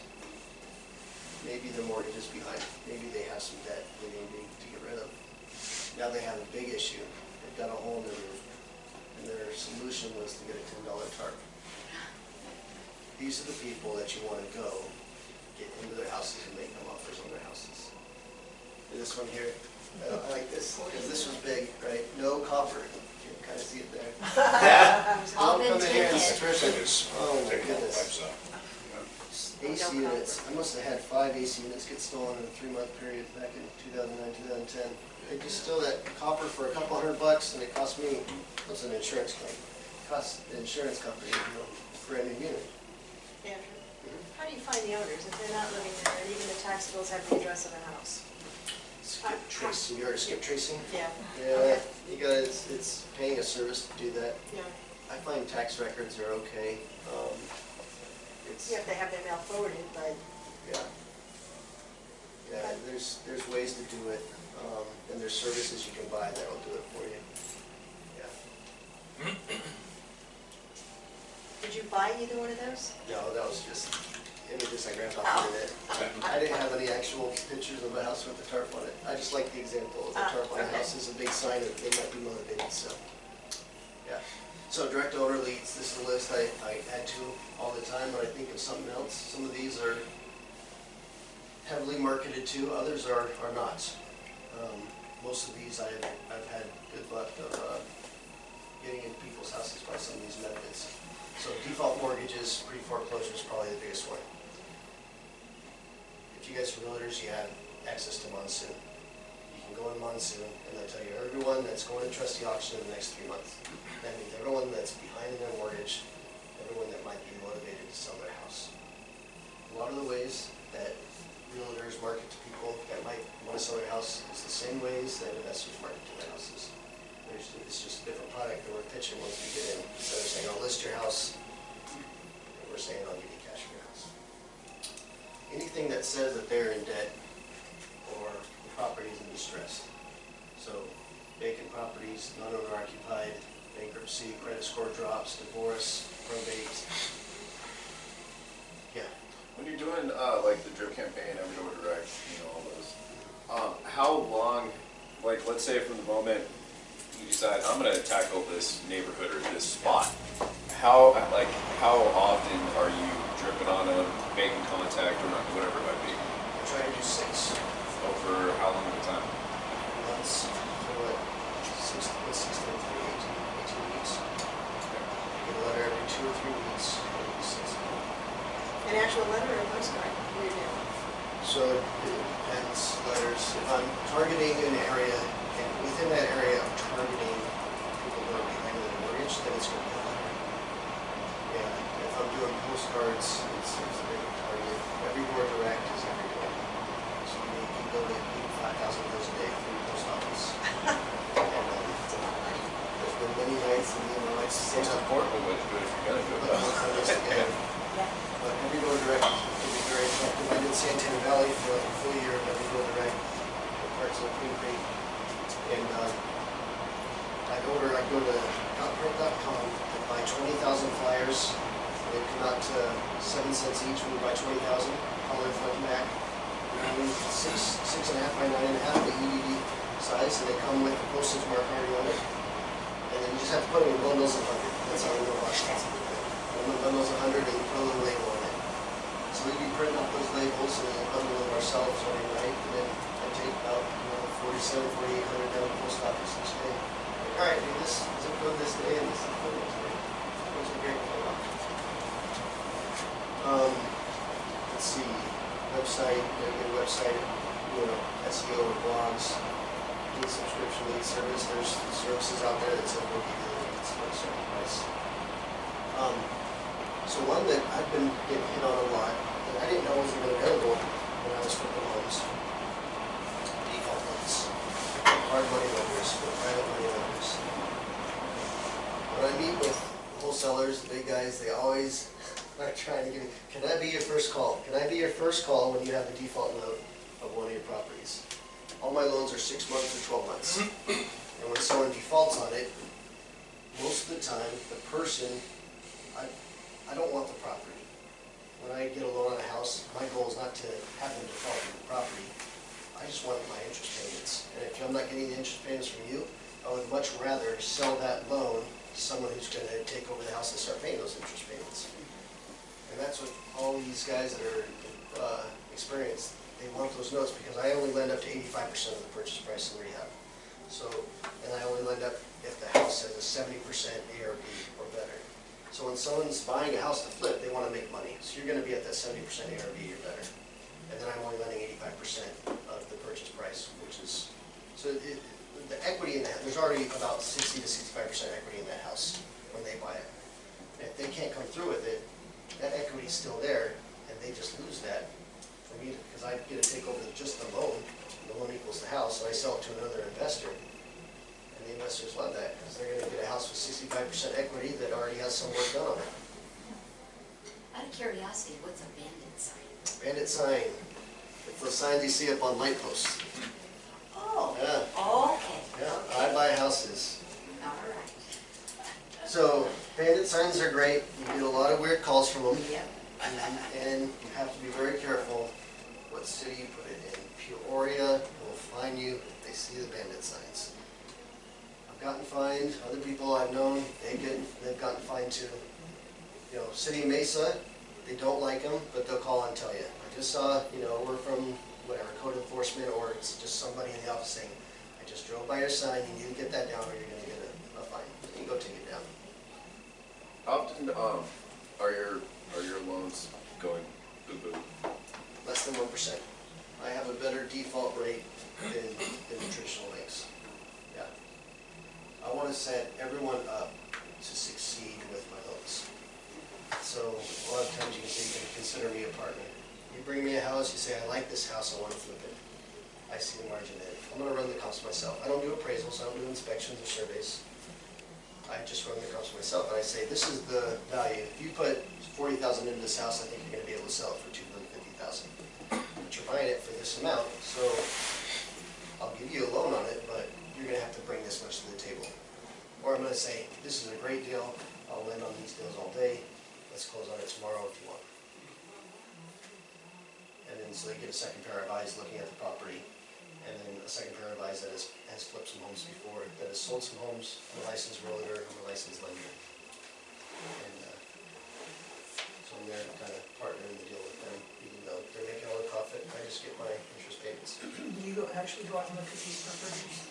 Maybe their mortgage is behind. Maybe they have some debt they need to get rid of. Now they have a big issue. They've got a hole in their roof. And their solution was to get a $10 tarp. These are the people that you want to go get into their houses and make them offers on their houses. And this one here, I like this, because this was big, right? No copper. You can kind of see it there. All Don't been come in here and tinted. oh my goodness. AC units, I must have had 5 AC units get stolen in a 3-month period back in 2009, 2010. They just stole that copper for a couple $100 and it cost me, what's an insurance claim? It cost the insurance company, a brand new unit. Andrew, how do you find the owners if they're not living there and even the tax bills have the address of the house? Skip tracing, you heard of skip tracing? Yeah. Yeah, you got it's paying a service to do that. Yeah. I find tax records are okay. It's, You have to have them mail forwarded, but yeah. Yeah, there's ways to do it, and there's services you can buy that'll do it for you. Yeah. did you buy either one of those? No, that was just images I grabbed off the internet. I didn't have any actual pictures of a house with a tarp on it. I just like the example of the tarp on a Okay. house is a big sign that they might be motivated, so. Yeah. So direct owner leads, this is a list I add to all the time when I think of something else. Some of these are heavily marketed to, others are not. Most of these I've had good luck of getting into people's houses by some of these methods. So default mortgages, pre-foreclosure is probably the biggest one. If you guys are realtors, you have access to monsoon. You can go in monsoon and they'll tell you everyone that's going to trustee auction in the next 3 months. That means everyone that's behind in their mortgage, everyone that might be motivated to sell their house. A lot of the ways that realtors market to people that might want to sell their house is the same ways that investors market to their houses. It's just a different product that we're pitching once we get in. Instead of saying, I'll list your house, and we're saying, I'll give you cash for your house. Anything that says that they're in debt or the property is in distress. So vacant properties, non-owner occupied, bankruptcy, credit score drops, divorce, probate. Yeah. When you're doing like the drip campaign, every door direct, all those, how long, like let's say from the moment you decide I'm going to tackle this neighborhood or this spot, how often are you dripping on them, making contact or not, whatever it might be? I try to do 6 Over how long of a time? months. So what? 16 to 18 weeks. Get a letter every 2 or 3 weeks. Maybe 6. An actual letter or a postcard? What do you do? So it depends, letters. If I'm targeting an area, and within that area I'm targeting people who are behind the mortgage, then it's going to be a letter. Yeah, if I'm doing postcards, it's a different target. Every door direct is every door. So you can go to 5,000 doors a day from the post office. And there's been many nights and my wife's Most important way to do it if you're going to do it. But every door direct can be very effective. I did Santana Valley for like a full year of every door direct, parts of Queen Creek. And I'd go to outprint.com and buy 20,000 flyers. They come out to 7 cents each when you buy 20,000. Color front and back. 6.5 by 9.5, the EDD size, and they come with the postage mark already on it. And then you just have to put them in bundles of 100. That's how we know about it. Bundles of 100 and you put a little label on it. So we'd be printing out those labels and then bundle them ourselves every night. And then I take about 4,800 down to the post office each day. Like, all right, do this zip code this day and this zip code next day. Those are great for options. Let's see, website, get a good website, SEO or blogs, lead subscription, lead service. There's services out there that say we'll give you the leads for a certain price. So one that I've been getting hit on a lot, and I didn't know was even available when I was flipping homes, default loans, hard money lenders, private money lenders. When I meet with wholesalers, the big guys, they always are trying to give me, can I be your first call? Can I be your first call when you have a default note of one of your properties? All my loans are 6 months or 12 months. And when someone defaults on it, most of the time, the person, I don't want the property. When I get a loan on a house, my goal is not to have them default on the property. I just want my interest payments. And if I'm not getting the interest payments from you, I would much rather sell that loan to someone who's going to take over the house and start paying those interest payments. And that's what all these guys that are experienced, they want those notes because I only lend up to 85% of the purchase price in rehab. So, and I only lend up if the house has a 70% ARV or better. So when someone's buying a house to flip, they want to make money. So you're going to be at that 70% ARV or better. And then I'm only lending 85% of the purchase price, which is, so the equity in that, there's already about 60 to 65% equity in that house when they buy it. And if they can't come through with it, that equity's still there, and they just lose that for me, because I get to take over just the loan equals the house, so I sell it to another investor. And And the investors love that, because they're gonna get a house with 65% equity that already has some work done on it. Out of curiosity, what's a bandit sign? Bandit sign, it's the signs you see up on light posts. Oh, Yeah, okay. yeah, I buy houses. All right. So, bandit signs are great, you get a lot of weird calls from them, Yep. and you have to be very careful what city you put it in. Peoria will fine you if they see the bandit signs. I've gotten fined, other people I've known, they've gotten fined too. You know, City of Mesa, they don't like them, but they'll call and tell you. I just saw, you know, we're from whatever, code enforcement, or it's just somebody in the office saying, I just drove by your sign, you need to get that down or you're gonna get a fine. You can go take it down. How often are your loans going boo-boo? Less than 1%. I have a better default rate than the traditional banks. Yeah. I want to set everyone up to succeed with my loans. So a lot of times you can consider me a partner. You bring me a house, you say, I like this house, I want to flip it. I see the margin in it. I'm going to run the comps myself. I don't do appraisals, I don't do inspections or surveys. I just run the comps myself, and I say, this is the value. If you put $40,000 into this house, I think you're going to be able to sell it for $250,000. But you're buying it for this amount, so I'll give you a loan on it, but you're going to have to bring this much to the table. Or I'm going to say, this is a great deal, I'll lend on these deals all day, let's close on it tomorrow if you want. And then so they get a second pair of eyes looking at the property, and then a second pair of eyes that has flipped some homes before, that has sold some homes. I'm a licensed realtor, I'm a licensed lender. And so I'm there to kind of partner in the deal with them, even though they're making all the profit, I just get my interest payments. Do you actually go out and look at these properties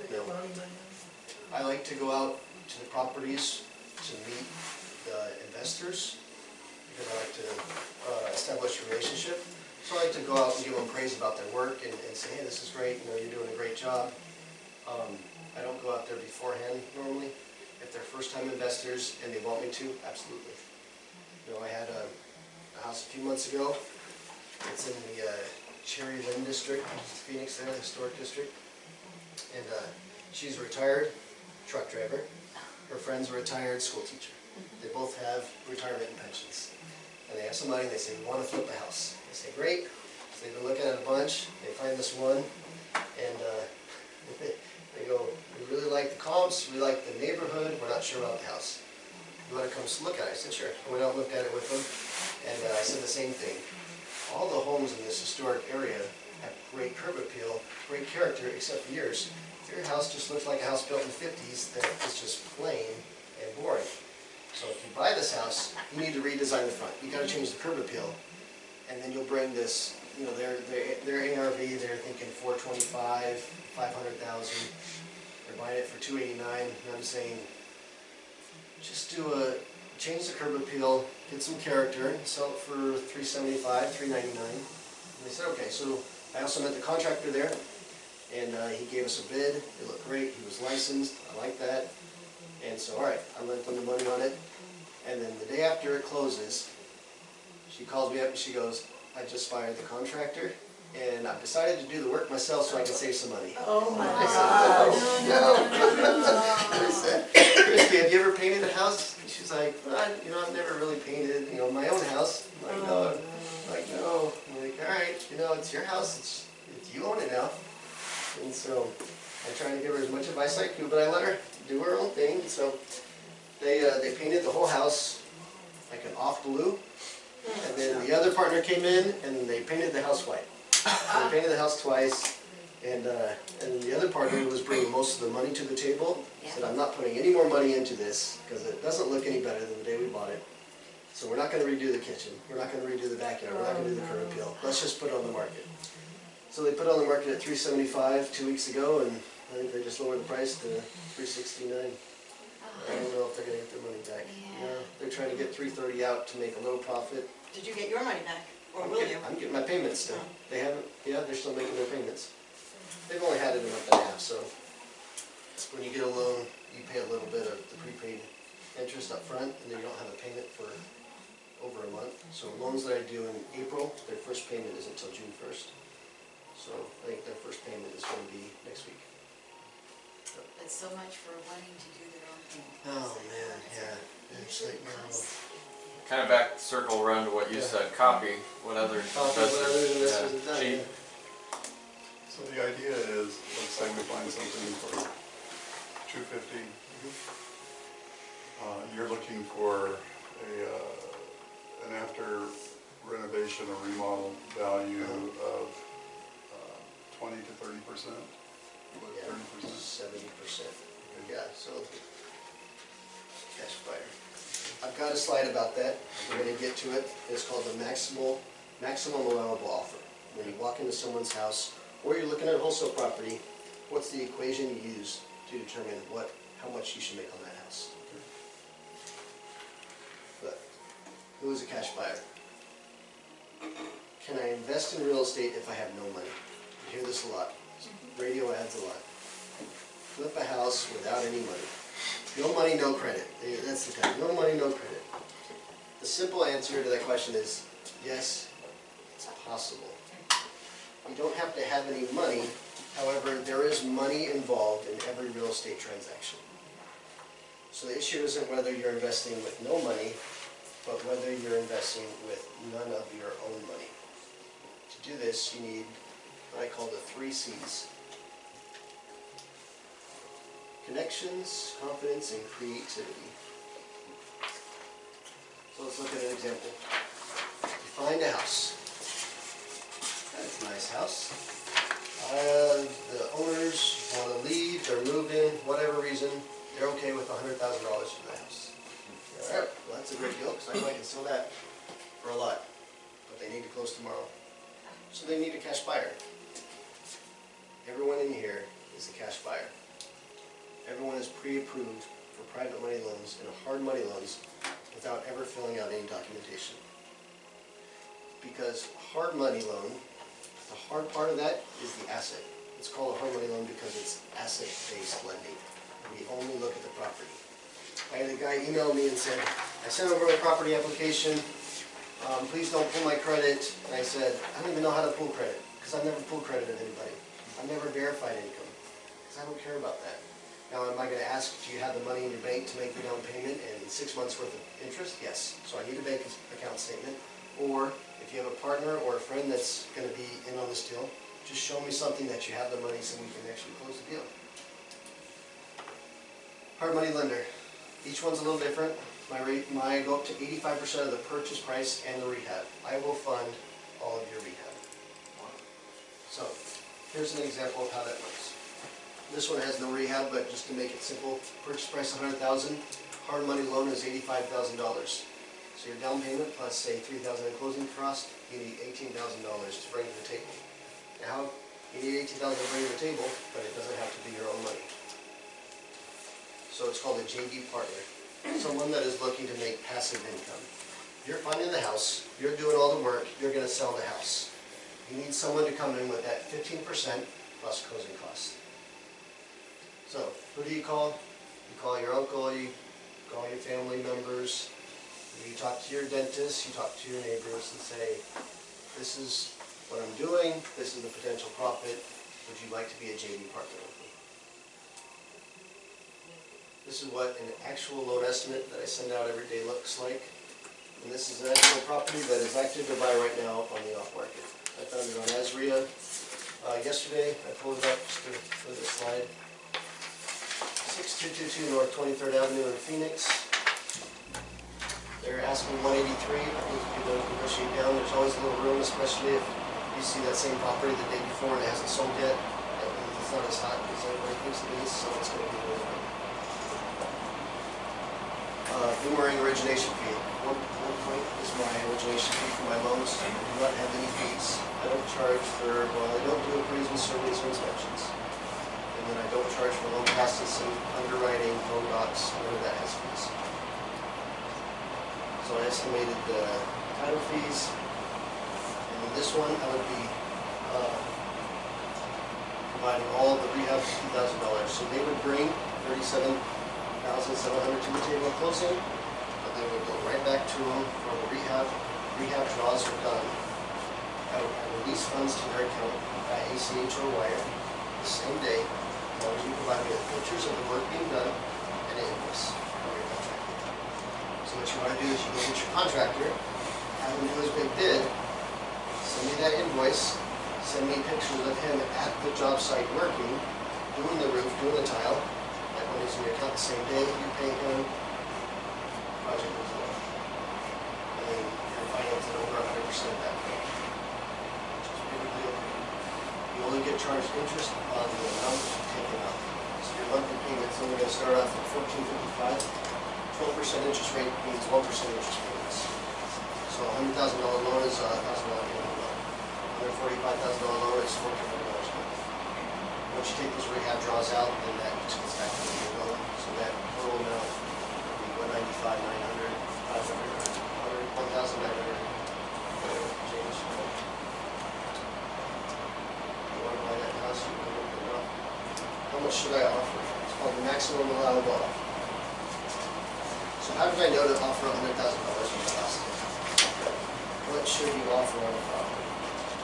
that you're No. loaning money on? I like to go out to the properties to meet the investors, because I like to establish a relationship. So I like to go out and give them praise about their work and say, hey, this is great, you know, you're doing a great job. I don't go out there beforehand normally. If they're first-time investors and they want me to, absolutely. You know, I had a house a few months ago. It's in the Cherry Lynn district, Phoenix there, the historic district. And she's a retired truck driver. Her friend's a retired school teacher. They both have retirement and pensions. And they have some money, and they say, we want to flip the house. I say, great. So they've been looking at a bunch, they find this one, and they go, we really like the comps, we like the neighborhood, we're not sure about the house. You want to come look at it? I said, sure. I went out and looked at it with them, and I said the same thing. All the homes in this historic area have great curb appeal, great character, except for yours. Your house just looks like a house built in the 50s that is just plain and boring. So if you buy this house, you need to redesign the front. You got to change the curb appeal, and then you'll bring this. You know, their ARV, they're thinking 425, 500,000. They're buying it for 289. And I'm saying, just change the curb appeal, get some character, sell it for 375, 399. And they said, okay. So I also met the contractor there, and he gave us a bid. It looked great. He was licensed. I like that. And so, all right, I lent them the money on it. And then the day after it closes, she calls me up and she goes, I just fired the contractor, and I've decided to do the work myself so I can save some money. Oh my gosh. I said, Christy, have you ever painted a house? And she's like, well, you know, I've never really painted, you know, my own house. I'm like, no. I'm like, no. I'm like, all right, you know, it's your house. It's you own it now. And so I try to give her as much advice as I could, but I let her do her own thing. So they painted the whole house like an off blue, and then the other partner came in and they painted the house white. So they painted the house twice, and the other partner was bringing most of the money to the table. Said, I'm not putting any more money into this because it doesn't look any better than the day we bought it. So we're not going to redo the kitchen. We're not going to redo the backyard. We're not going to do the curb appeal. Let's just put it on the market. So they put it on the market at $375 2 weeks ago, and I think they just lowered the price to $369. I don't know if they're going to get their money back. Yeah. They're trying to get $330 out to make a little profit. Did you get your money back, or will you? I'm getting my payments still. They haven't, yeah, they're still making their payments. They've only had it a month and a half, so when you get a loan, you pay a little bit of the prepaid interest up front, and then you don't have a payment for over a month. So loans that I do in April, their first payment isn't until June 1st. So I think their first payment is going to be next week. But so much for wanting to do their own thing. Oh, man, yeah. It's like, Kind of back circle around to what you Yeah. said, copy what other What other investors investors, have done, cheap. yeah. So the idea is, let's say we find something for $250. You're looking for an after renovation or remodel value of 20 to 30%? What, Yeah, 30%? 70%. Yeah, so cash buyer. I've got a slide about that. We're gonna get to it. It's called the maximum allowable offer. When you walk into someone's house, or you're looking at wholesale property, what's the equation you use to determine how much you should make on that house? But who is a cash buyer? Can I invest in real estate if I have no money? You hear this a lot. Radio ads a lot. Flip a house without any money. No money, no credit. That's the time. No money, no credit. The simple answer to that question is yes, it's possible. You don't have to have any money. However, there is money involved in every real estate transaction. So the issue isn't whether you're investing with no money, but whether you're investing with none of your own money. To do this, you need what I call the 3 C's. Connections, confidence, and creativity. So let's look at an example. You find a house. That's a nice house. The owners want to leave, they're moving, whatever reason, they're okay with $100,000 for the house. All right, well, that's a great deal, because I know I can sell that for a lot, but they need to close tomorrow. So they need a cash buyer. Everyone in here is a cash buyer. Everyone is pre-approved for private money loans and hard money loans without ever filling out any documentation. Because hard money loan, the hard part of that is the asset. It's called a hard money loan because it's asset-based lending. We only look at the property. I had a guy email me and said, I sent over my property application, please don't pull my credit. And I said, I don't even know how to pull credit, because I've never pulled credit of anybody. I've never verified income, because I don't care about that. Now, am I going to ask, do you have the money in your bank to make the down payment and 6 months worth of interest? Yes. So I need a bank account statement. Or if you have a partner or a friend that's going to be in on this deal, just show me something that you have the money so we can actually close the deal. Hard money lender. Each one's a little different. My go up to 85% of the purchase price and the rehab. I will fund all of your rehab. So here's an example of how that works. This one has no rehab, but just to make it simple, purchase price $100,000, hard money loan is $85,000. So your down payment plus say $3,000 in closing cost, you need $18,000 to bring to the table. Now, you need $18,000 to bring to the table, but it doesn't have to be your own money. So it's called a JV partner, someone that is looking to make passive income. You're finding the house, you're doing all the work, you're going to sell the house. You need someone to come in with that 15% plus closing costs. So, who do you call? You call your uncle, you call your family members, you talk to your dentist, you talk to your neighbors and say, this is what I'm doing, this is the potential profit, would you like to be a JV partner with me? This is what an actual loan estimate that I send out every day looks like. And this is an actual property that is active to buy right now on the off market. I found it on Azria yesterday. I pulled it up just for this slide. 6222 North 23rd Avenue in Phoenix. They're asking 183. I think if you don't negotiate down, there's always a little room, especially if you see that same property the day before and it hasn't sold yet. It's not as hot as everybody thinks it is, so it's going to be really good. Boomerang origination fee. One point is my origination fee for my loans. I do not have any fees. I don't charge for, well, I don't do appraisals, surveys, or inspections. And then I don't charge for loan processing, underwriting, loan docs, none of that has fees. So I estimated the title fees. And in this one, I would be providing all the rehab for $2,000. So they would bring $37,700 to the table at closing, but they would go right back to them for the rehab. Rehab draws are done. I release funds to their account by ACH or wire the same day. long as you provide me with pictures of the work being done and an invoice from your contractor. So what you wanna do is you go get your contractor, have him do his big bid, send me that invoice, send me pictures of him at the job site working, doing the roof, doing the tile. Like when it's in your account the same day, you pay him, project goes on. And then you're financing over 100% of that point. Which is typically okay. You only get charged interest on the amount you've taken out. So your monthly payment's only gonna start off at $14.55. 12% interest rate means 1% interest payments. So a $100,000 loan is a $1,000 payment loan. $145,000 loan is $1,400 a month. Once you take those rehab draws out, then that just gets back to your loan. So that total amount will be $195,900, $500, $1,900, whatever change. You want to buy that house, you can look it up. How much should I offer? It's called the maximum allowable offer. So how did I know to offer $100,000 in the house? What should you offer on a property?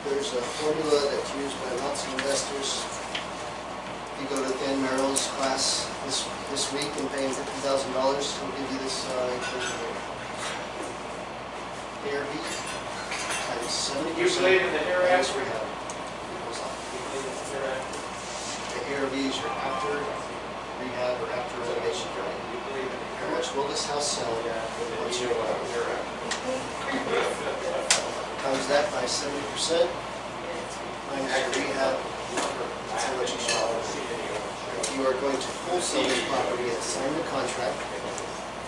There's a formula that's used by lots of investors. You go to Dan Merrill's class this week and pay him $50,000, he'll give you this equation here. ARV times 70%. You believe in the minus hereafter? rehab equals off. You believe in the hereafter? The ARV is your after rehab or after renovation period. You believe in the How hereafter? much will this house sell once You you're know what I'm done? hereafter. Times that by 70%, minus your rehab, that's how much you should offer. If you are going to wholesale this property and sign the contract,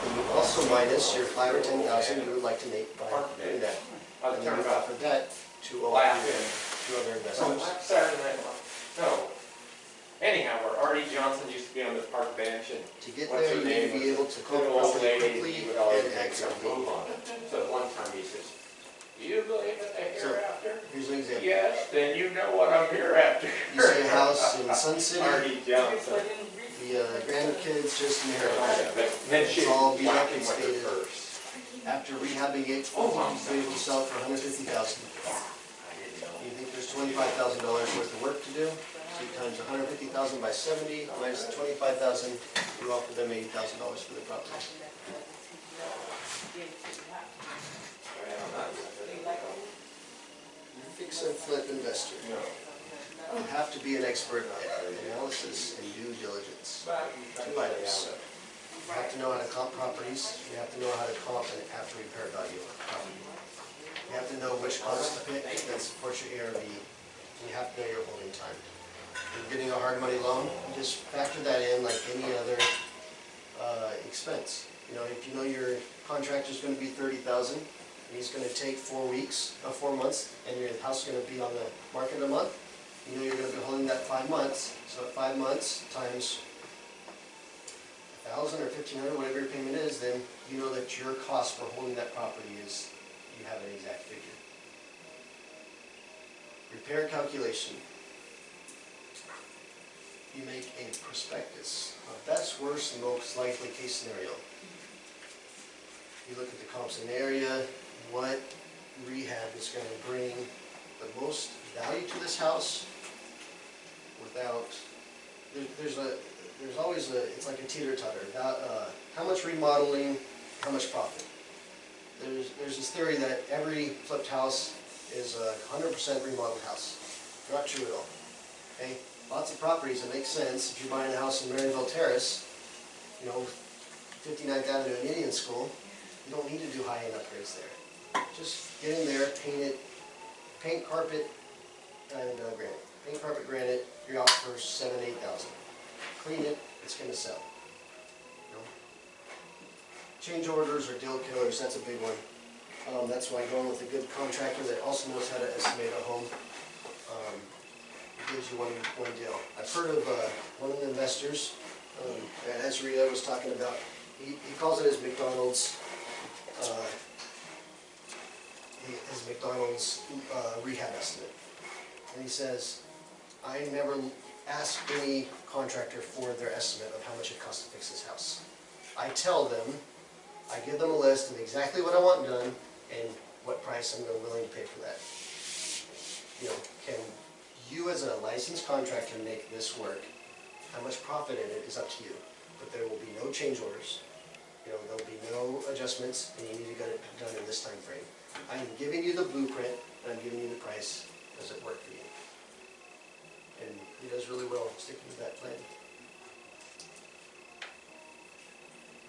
then you also minus your $5,000 or $10,000 you would like to make by doing that. I'll And turn then you about. offer that to all Laugh your in. two other So investors. Saturday night, no. Anyhow, where Artie Johnson used to be on the park bench and To get what's there, her you need name to be was able to call good the old property lady, quickly he would always and make act her quickly. move on it. So at one time he says, you believe in the So- hereafter? Here's an example. Yes, then you know what I'm hereafter. You see a house in Sun City, Artie Johnson. the grandkids just inherited it. Then she It's all be whacked him with her stated. purse. After rehabbing it, Oh, you're able to sell for $150,000. You think there's $25,000 worth of work to do? So you times $150,000 by 70 minus the $25,000, you offer them $80,000 for the property. Fix and flip investor. You have to be an expert at analysis and due diligence. Two items. You have to know how to comp properties, you have to know how to comp and after repair value of a property. You have to know which costs to pick that supports your ARV, and you have to know your holding time. If you're getting a hard money loan, you just factor that in like any other expense. You know, if you know your contractor's gonna be $30,000, and he's gonna take 4 months, and your house is gonna be on the market a month, you know you're gonna be holding that 5 months, so at 5 months times 1,000 or 1,500, whatever your payment is, then you know that your cost for holding that property is, you have an exact figure. Repair calculation. You make a prospectus, a best, worst, and most likely case scenario. You look at the comps in the area, what rehab is going to bring the most value to this house without, there's always it's like a teeter-totter. How much remodeling, how much profit? There's this theory that every flipped house is a 100% remodeled house. Not true at all. Okay? Lots of properties that make sense. If you're buying a house in Maryville Terrace, 59th Avenue and Indian School, you don't need to do high-end upgrades there. Just get in there, paint it, paint, carpet, and granite. Paint, carpet, granite, you're out for $7,000 to $8,000. Clean it, it's going to sell. Change orders or deal killers, that's a big one. That's why going with a good contractor that also knows how to estimate a home gives you one deal. I've heard of one of the investors, as Rita was talking about, he calls it his McDonald's rehab estimate. And he says, I never ask any contractor for their estimate of how much it costs to fix this house. I tell them, I give them a list of exactly what I want done and what price I'm willing to pay for that. Can you as a licensed contractor make this work How much profit in it is up to you, but there will be no change orders. You know, there'll be no adjustments, and you need to get it done in this time frame. I am giving you the blueprint, and I'm giving you the price. Does it work for you? And he does really well sticking to that plan.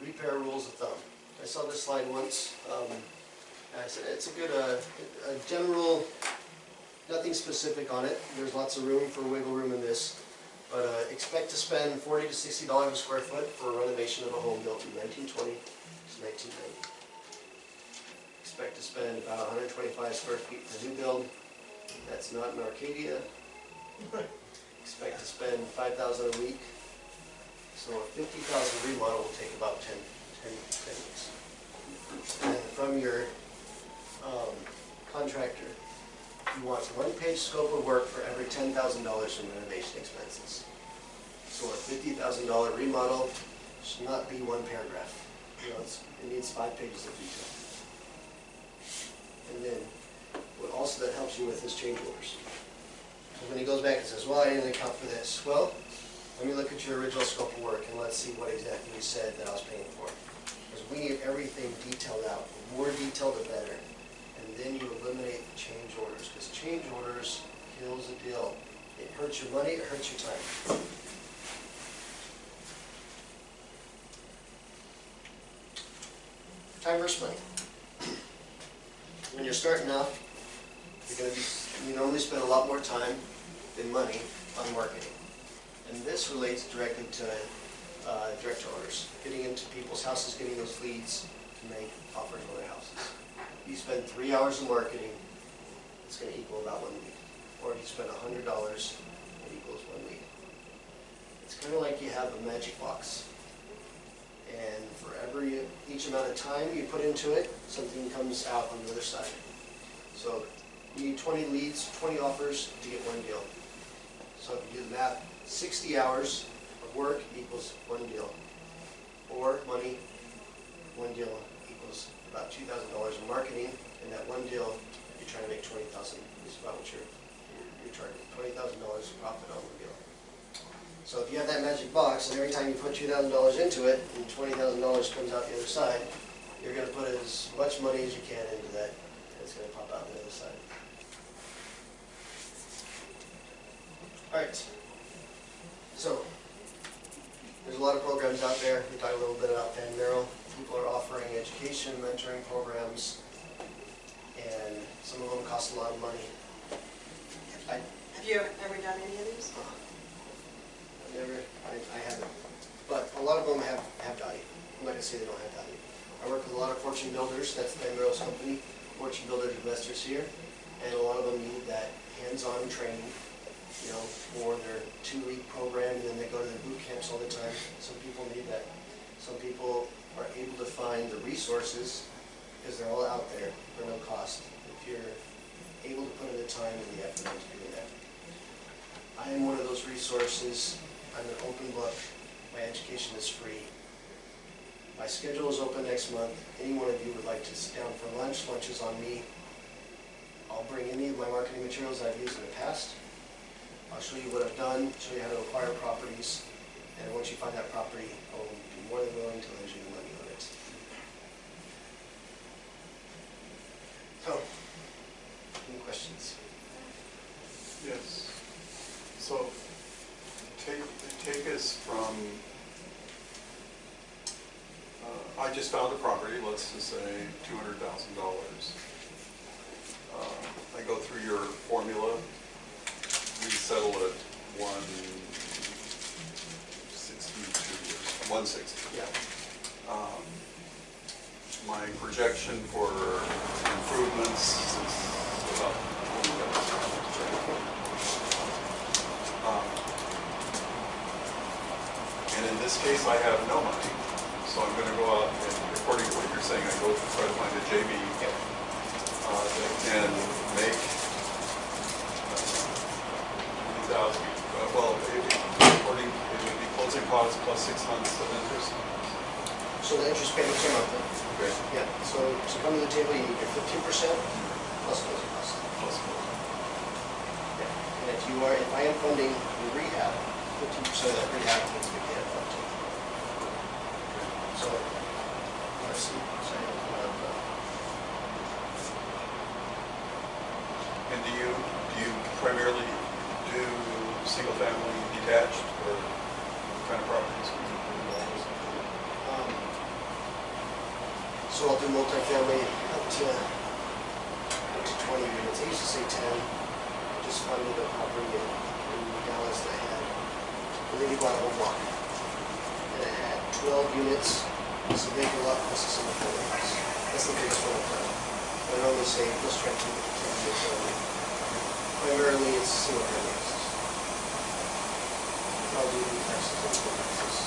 Repair rules of thumb. I saw this slide once. I said it's a good, a general, nothing specific on it. There's lots of room for wiggle room in this. But expect to spend $40 to $60 a square foot for a renovation of a home built in 1920 to 1990. Expect to spend about 125 square feet for new build. That's not in Arcadia. Expect to spend $5,000 a week. So a $50,000 remodel will take about 10 weeks. And from your contractor, you want a one-page scope of work for every $10,000 in renovation expenses. So a $50,000 remodel should not be one paragraph. You know, it needs 5 pages of detail. And then, what also that helps you with is change orders. So when he goes back and says, well, I didn't account for this. Well, let me look at your original scope of work and let's see what exactly you said that I was paying for. Because we need everything detailed out. The more detailed, the better. And then you eliminate the change orders, because change orders kills the deal. It hurts your money, it hurts your time. Time versus money. When you're starting off, you normally spend a lot more time than money on marketing. And this relates directly to direct orders, getting into people's houses, getting those leads to make offers on their houses. You spend 3 hours in marketing, it's going to equal about 1 lead. Or if you spend $100, it equals 1 lead. It's kind of like you have a magic box. And for each amount of time you put into it, something comes out on the other side. So you need 20 leads, 20 offers to get 1 deal. So if you do the math, 60 hours of work equals 1 deal. Or money, 1 deal equals about $2,000 in marketing, and that 1 deal, you're trying to make $20,000, is about what you're targeting, $20,000 profit on 1 deal. So if you have that magic box, and every time you put $2,000 into it, and $20,000 comes out the other side, you're going to put as much money as you can into that, and it's going to pop out the other side. All right. So, there's a lot of programs out there. We talked a little bit about Penn Merrill. People are offering education, mentoring programs, and some of them cost a lot of money. Have you ever done any of these? I haven't. But a lot of them have value. I'm not going to say they don't have value. I work with a lot of fortune builders. That's Penn Merrill's company. Fortune builders, investors here. And a lot of them need that hands-on training, you know, for their 2-week program, and then they go to their boot camps all the time. Some people need that. Some people are able to find the resources because they're all out there for no cost. If you're able to put in the time and the effort into doing that. I am one of those resources. I'm an open book. My education is free. My schedule is open next month. Any one of you would like to sit down for lunch, lunch is on me. I'll bring any of my marketing materials I've used in the past. I'll show you what I've done, show you how to acquire properties, and once you find that property, I'll be more than willing to lend you the money on it. So, any questions? Yes. So, take us from, I just found a property, let's just say $200,000. I go through your formula, we settle at 160. Yeah. My projection for improvements is about and in this case, I have no money, so I'm going to go out and, according to what you're saying, I go to try to find a JV that can make 20,000. Well, it would be closing costs plus 6 months of interest. So the interest payments are monthly. Okay. Yeah. So come to the table, you need your 15% plus closing costs. Plus closing. Yeah. And if I am funding the rehab, 15% of that rehab needs to get up to. So, I see, so I don't know. And do you primarily do single family detached or what kind of properties? So I'll do multifamily up to 20 units. I used to say 10. Just funded a property in Dallas that had, I think you bought a whole block. And it had 12 units. It's a big lot plus a single family house. That's the biggest one I've done. But I normally say, let's try to keep it to 10 units only. Primarily, it's single family houses. I'll do taxes and taxes.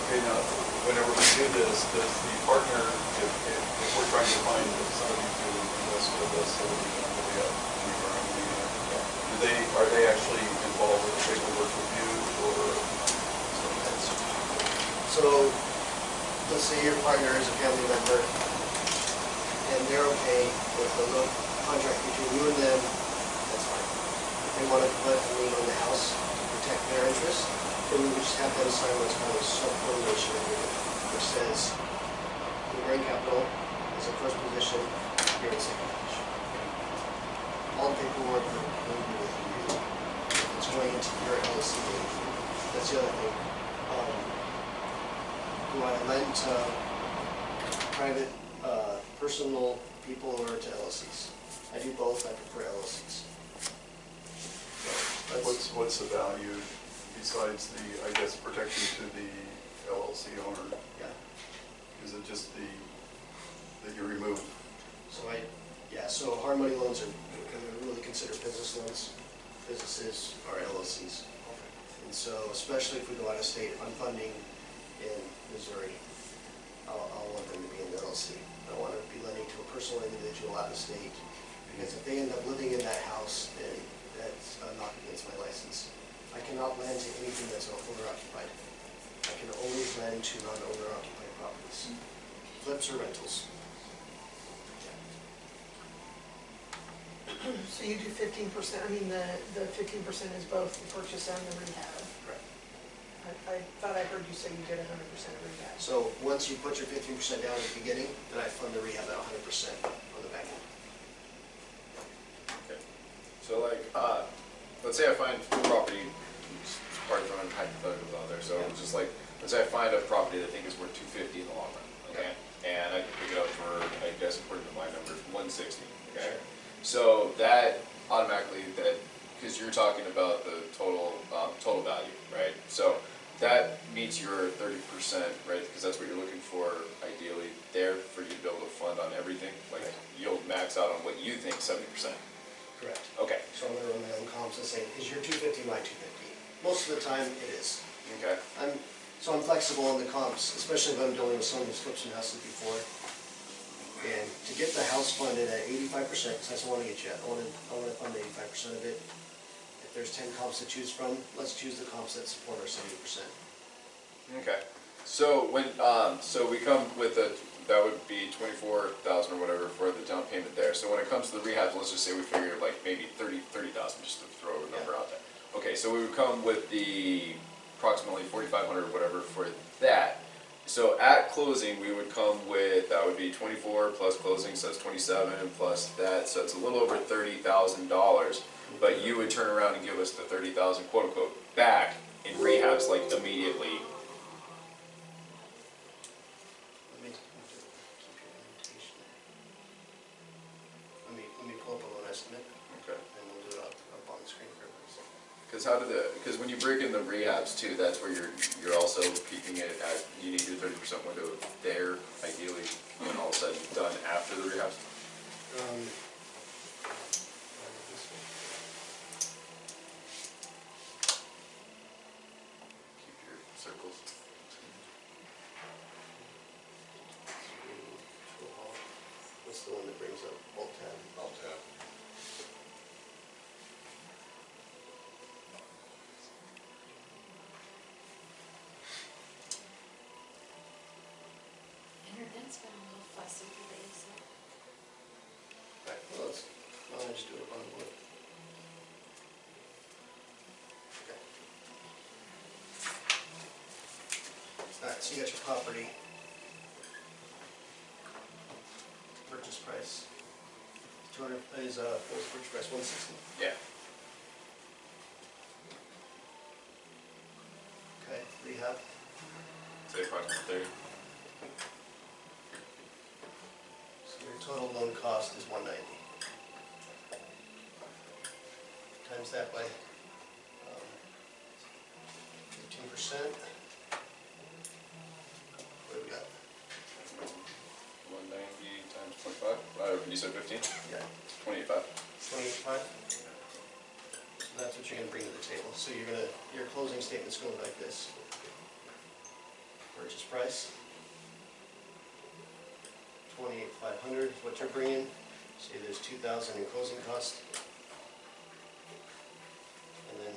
Okay, now, whenever we do this, does the partner, if we're trying to find somebody to invest with us so that we don't really have any of our own money, are they actually involved with the paperwork review or? So, let's say your partner is a family member, and they're okay with the loan contract between you and them, that's fine. If they want to put a lien on the house to protect their interest, then we would just have them sign what's called a subordination agreement, which says, you're in capital as a first position, you're in second position. All the paperwork will be with you. It's going into your LLC name. That's the other thing. Do I lend to private, personal people or to LLCs? I do both, I prefer LLCs. So What's the value besides the, I guess, protection to the LLC owner? Yeah, Is it just that you remove? So hard money loans are really considered business loans. Businesses are LLCs. And so especially if we go out of state on funding in Missouri, I'll want them to be in the LLC. I don't want to be lending to a personal individual out of state, because if they end up living in that house, then that's a knock against my license. I cannot lend to anything that's owner occupied. I can only lend to non-owner occupied properties. Flips or rentals. So you do 15%, I mean, the 15% is both the purchase and the rehab. Correct. I thought I heard you say you did 100% rehab. So once you put your 15% down at the beginning, then I fund the rehab at 100% on the back end. Okay. So like, let's say I find property, part of throwing hypotheticals out there, so it's just like, let's say I find a property that I think is worth $250 in the long run, okay? And I can pick it up for, I guess according to my numbers, $160, okay? So that automatically, because you're talking about the total value, right? So that meets your 30%, right? Because that's what you're looking for ideally there for you to be able to fund on everything. Like you'll max out on what you think 70%. Correct. Okay. So I'm gonna run my own comps and say, is your 250 my 250? Most of the time, it is. Okay. So I'm flexible on the comps, especially if I'm dealing with someone who's flipped some houses before. And to get the house funded at 85%, because that's what I want to get you at, I want to fund 85% of it. If there's 10 comps to choose from, let's choose the comps that support our 70%. Okay. So when so we come with that would be 24,000 or whatever for the down payment there. So when it comes to the rehab, let's just say we figure like maybe 30,000 just to throw a number out there. Okay, so we would come with the approximately 4,500 or whatever for that. So at closing, we would come with, that would be 24 plus closing, so that's 27 plus that, so it's a little over $30,000. But you would turn around and give us the 30,000 quote unquote back in rehabs like immediately. Let me pull up a loan estimate. Okay. And we'll do it up on the screen for everybody. Because when you break in the rehabs too, that's where you're also keeping it at, you need your 30% window there, ideally, when all is said and done after the rehabs. Keep your circles. What's the one that brings up Alt tab? Alt tab. Internet's been a little fussy today, so. Well, why don't I just do it on the board? Okay. So you got your property. Purchase price. 200 is, what was the purchase price, 160? Yeah. Okay, rehab. Say approximately 30. So your total loan cost is 190. Times that by 15%. What do we got? 190 times 25. You said 15? Yeah. 25. 28.5. So that's what you're gonna bring to the table. So your closing statement's going like this. Purchase price. 28,500 is what you're bringing. Say there's 2,000 in closing cost. And then,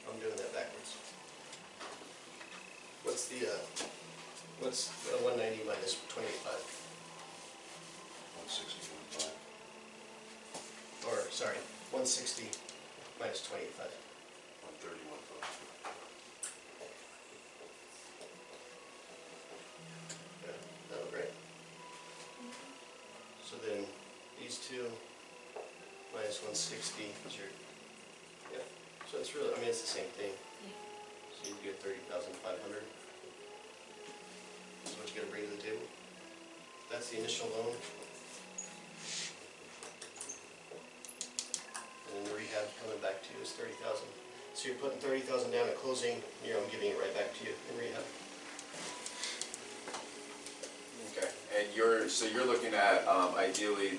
I'm doing that backwards. What's the 190 minus 28.5? 160.5. Or, sorry, 160 minus 28.5. 131.5. Yeah, that look right. So then, these two minus 160 is your, yeah, so it's really, I mean, it's the same thing. So you get 30,500. That's what you gotta bring to the table. That's the initial loan. And then the rehab coming back to you is 30,000. So you're putting 30,000 down at closing, I'm giving it right back to you in rehab. Okay. And so you're looking at ideally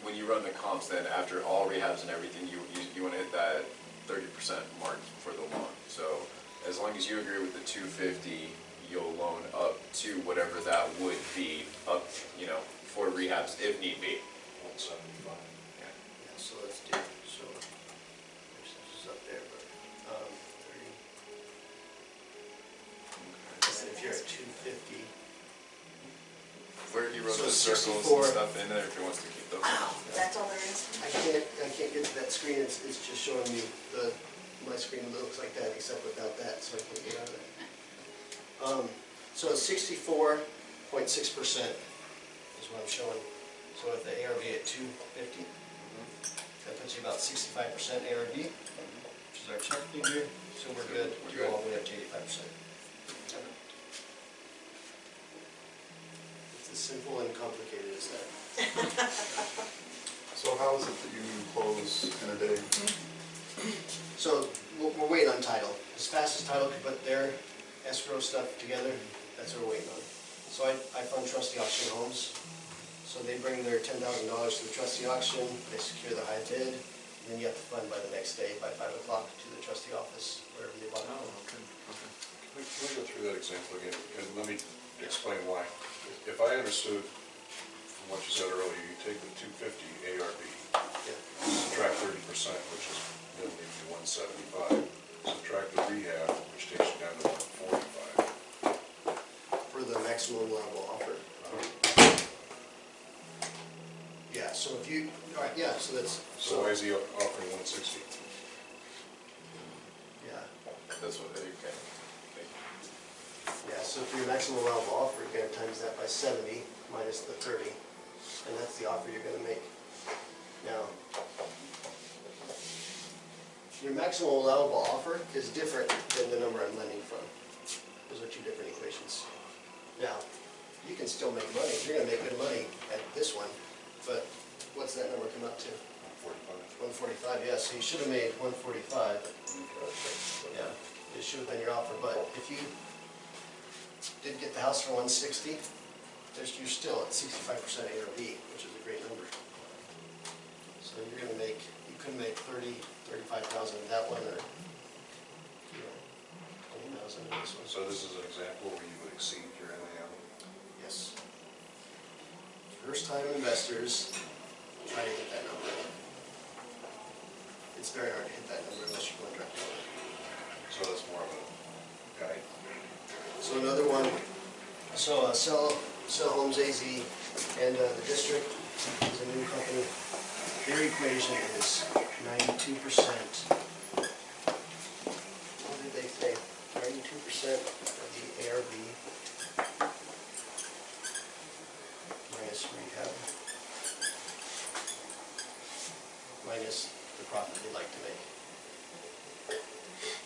when you run the comps, then after all rehabs and everything, you want to hit that 30% mark for the loan. So as long as you agree with the 250, you'll loan up to whatever that would be up, for rehabs if need be. 175. Yeah, so let's do, so, there's this is up there, but, 30. So if you're at 250, Where he wrote So the circles 64. and stuff in there if he wants to keep those. That's all there is? I can't get to that screen, it's just showing me my screen looks like that, except without that, so I can't get out of it. So it's 64.6% is what I'm showing. So with the ARV at 250, that puts you about 65% ARV, which is our check figure, so we're good to go all the way up to 85%. It's as simple and complicated as that. So how is it that you close in a day? So we're waiting on title. As fast as title can put their escrow stuff together, that's what we're waiting on. So I fund trustee auction homes. So they bring their $10,000 to the trustee auction, they secure the high bid, and then you have to fund by the next day, by 5 o'clock, to the trustee office, wherever they bought it. Okay. Can we go through that example again? And let me explain why. If I understood from what you said earlier, you take the 250 ARV, Yeah. subtract 30%, which is then leaves you 175. Subtract the rehab, which takes you down to 145. For the maximum allowable offer. Yeah, so if you, all right, yeah, so that's. So why is he offering 160? Yeah, That's what they can. yeah, so for your maximum allowable offer, you're gonna times that by 70 minus the 30, and that's the offer you're gonna make. Now, your maximum allowable offer is different than the number I'm lending from. Those are two different equations. Now, you can still make money, you're gonna make good money at this one, but what's that number come up to? 145. 145, yeah, so you should have made 145. Yeah, it should have been your offer, but if you did get the house for 160, you're still at 65% ARV, which is a great number. So you're gonna make, you could make 35,000 in that one, or, 20,000 in this one. So this is an example where you would exceed your NAM? Yes. First-time investors try to hit that number. It's very hard to hit that number unless you're going direct to owner. So that's more of a guide? So another one, so Sell Homes AZ and the district is a new company. Their equation is 92%. What did they say? 92% minus the profit they'd like to make.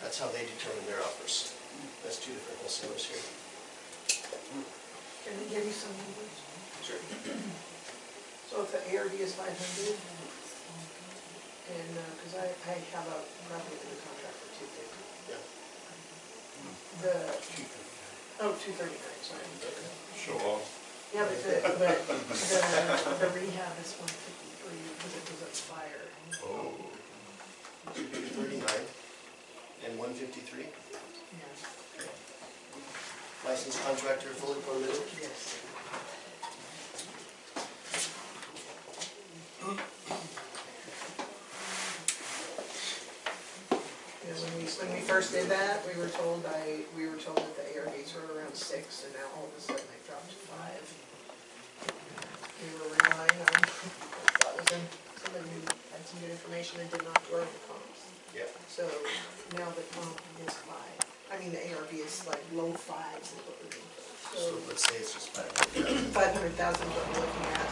That's how they determine their offers. That's two different wholesalers here. Can I give you some numbers? Sure. So if the ARV is 500, and, because I have a property in the contract for 250. Yeah. The, 239, sorry. Show off. Yeah, but the rehab is 153 because it was a fire. Oh. 239 and 153. Yeah. Licensed contractor, fully permitted. Yes. Yeah, when we first did that, we were told that the ARVs were around 6, and now all of a sudden they've dropped to 5. We were relying on, that was somebody who had some good information and did not grow the comps. Yeah. So now the comp is 5. I mean, the ARV is like low 5s is what we're doing. So let's say it's just 500,000. 500,000 is what we're looking at.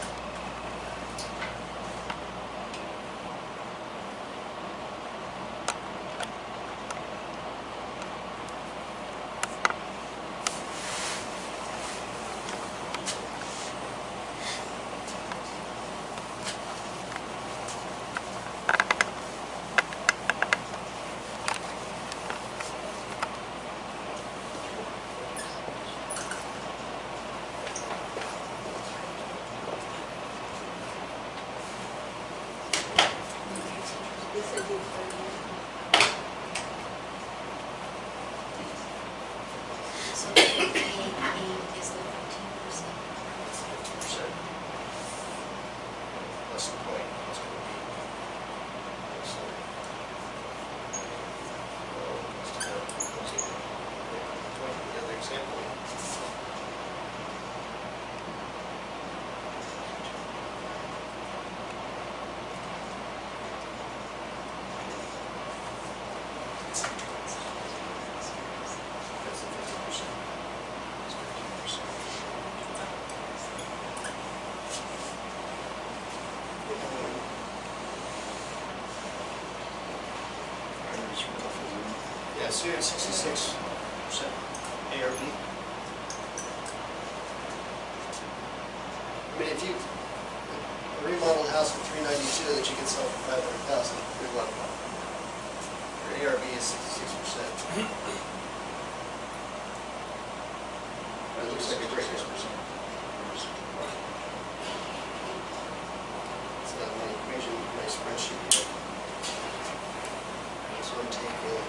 This is the 30. So the 88 is the 15%. 50%. Plus the point, it's going to be. So, let's do that. Let's see. Point, the other example. That's the 50%. It's 15%. Yeah, so you're at 66% ARV. I mean, if you remodel a house for $392 that you can sell for $500,000, good luck. Your ARV is 66%. That looks like a great percent. It's not my equation, my spreadsheet here. So I'm taking.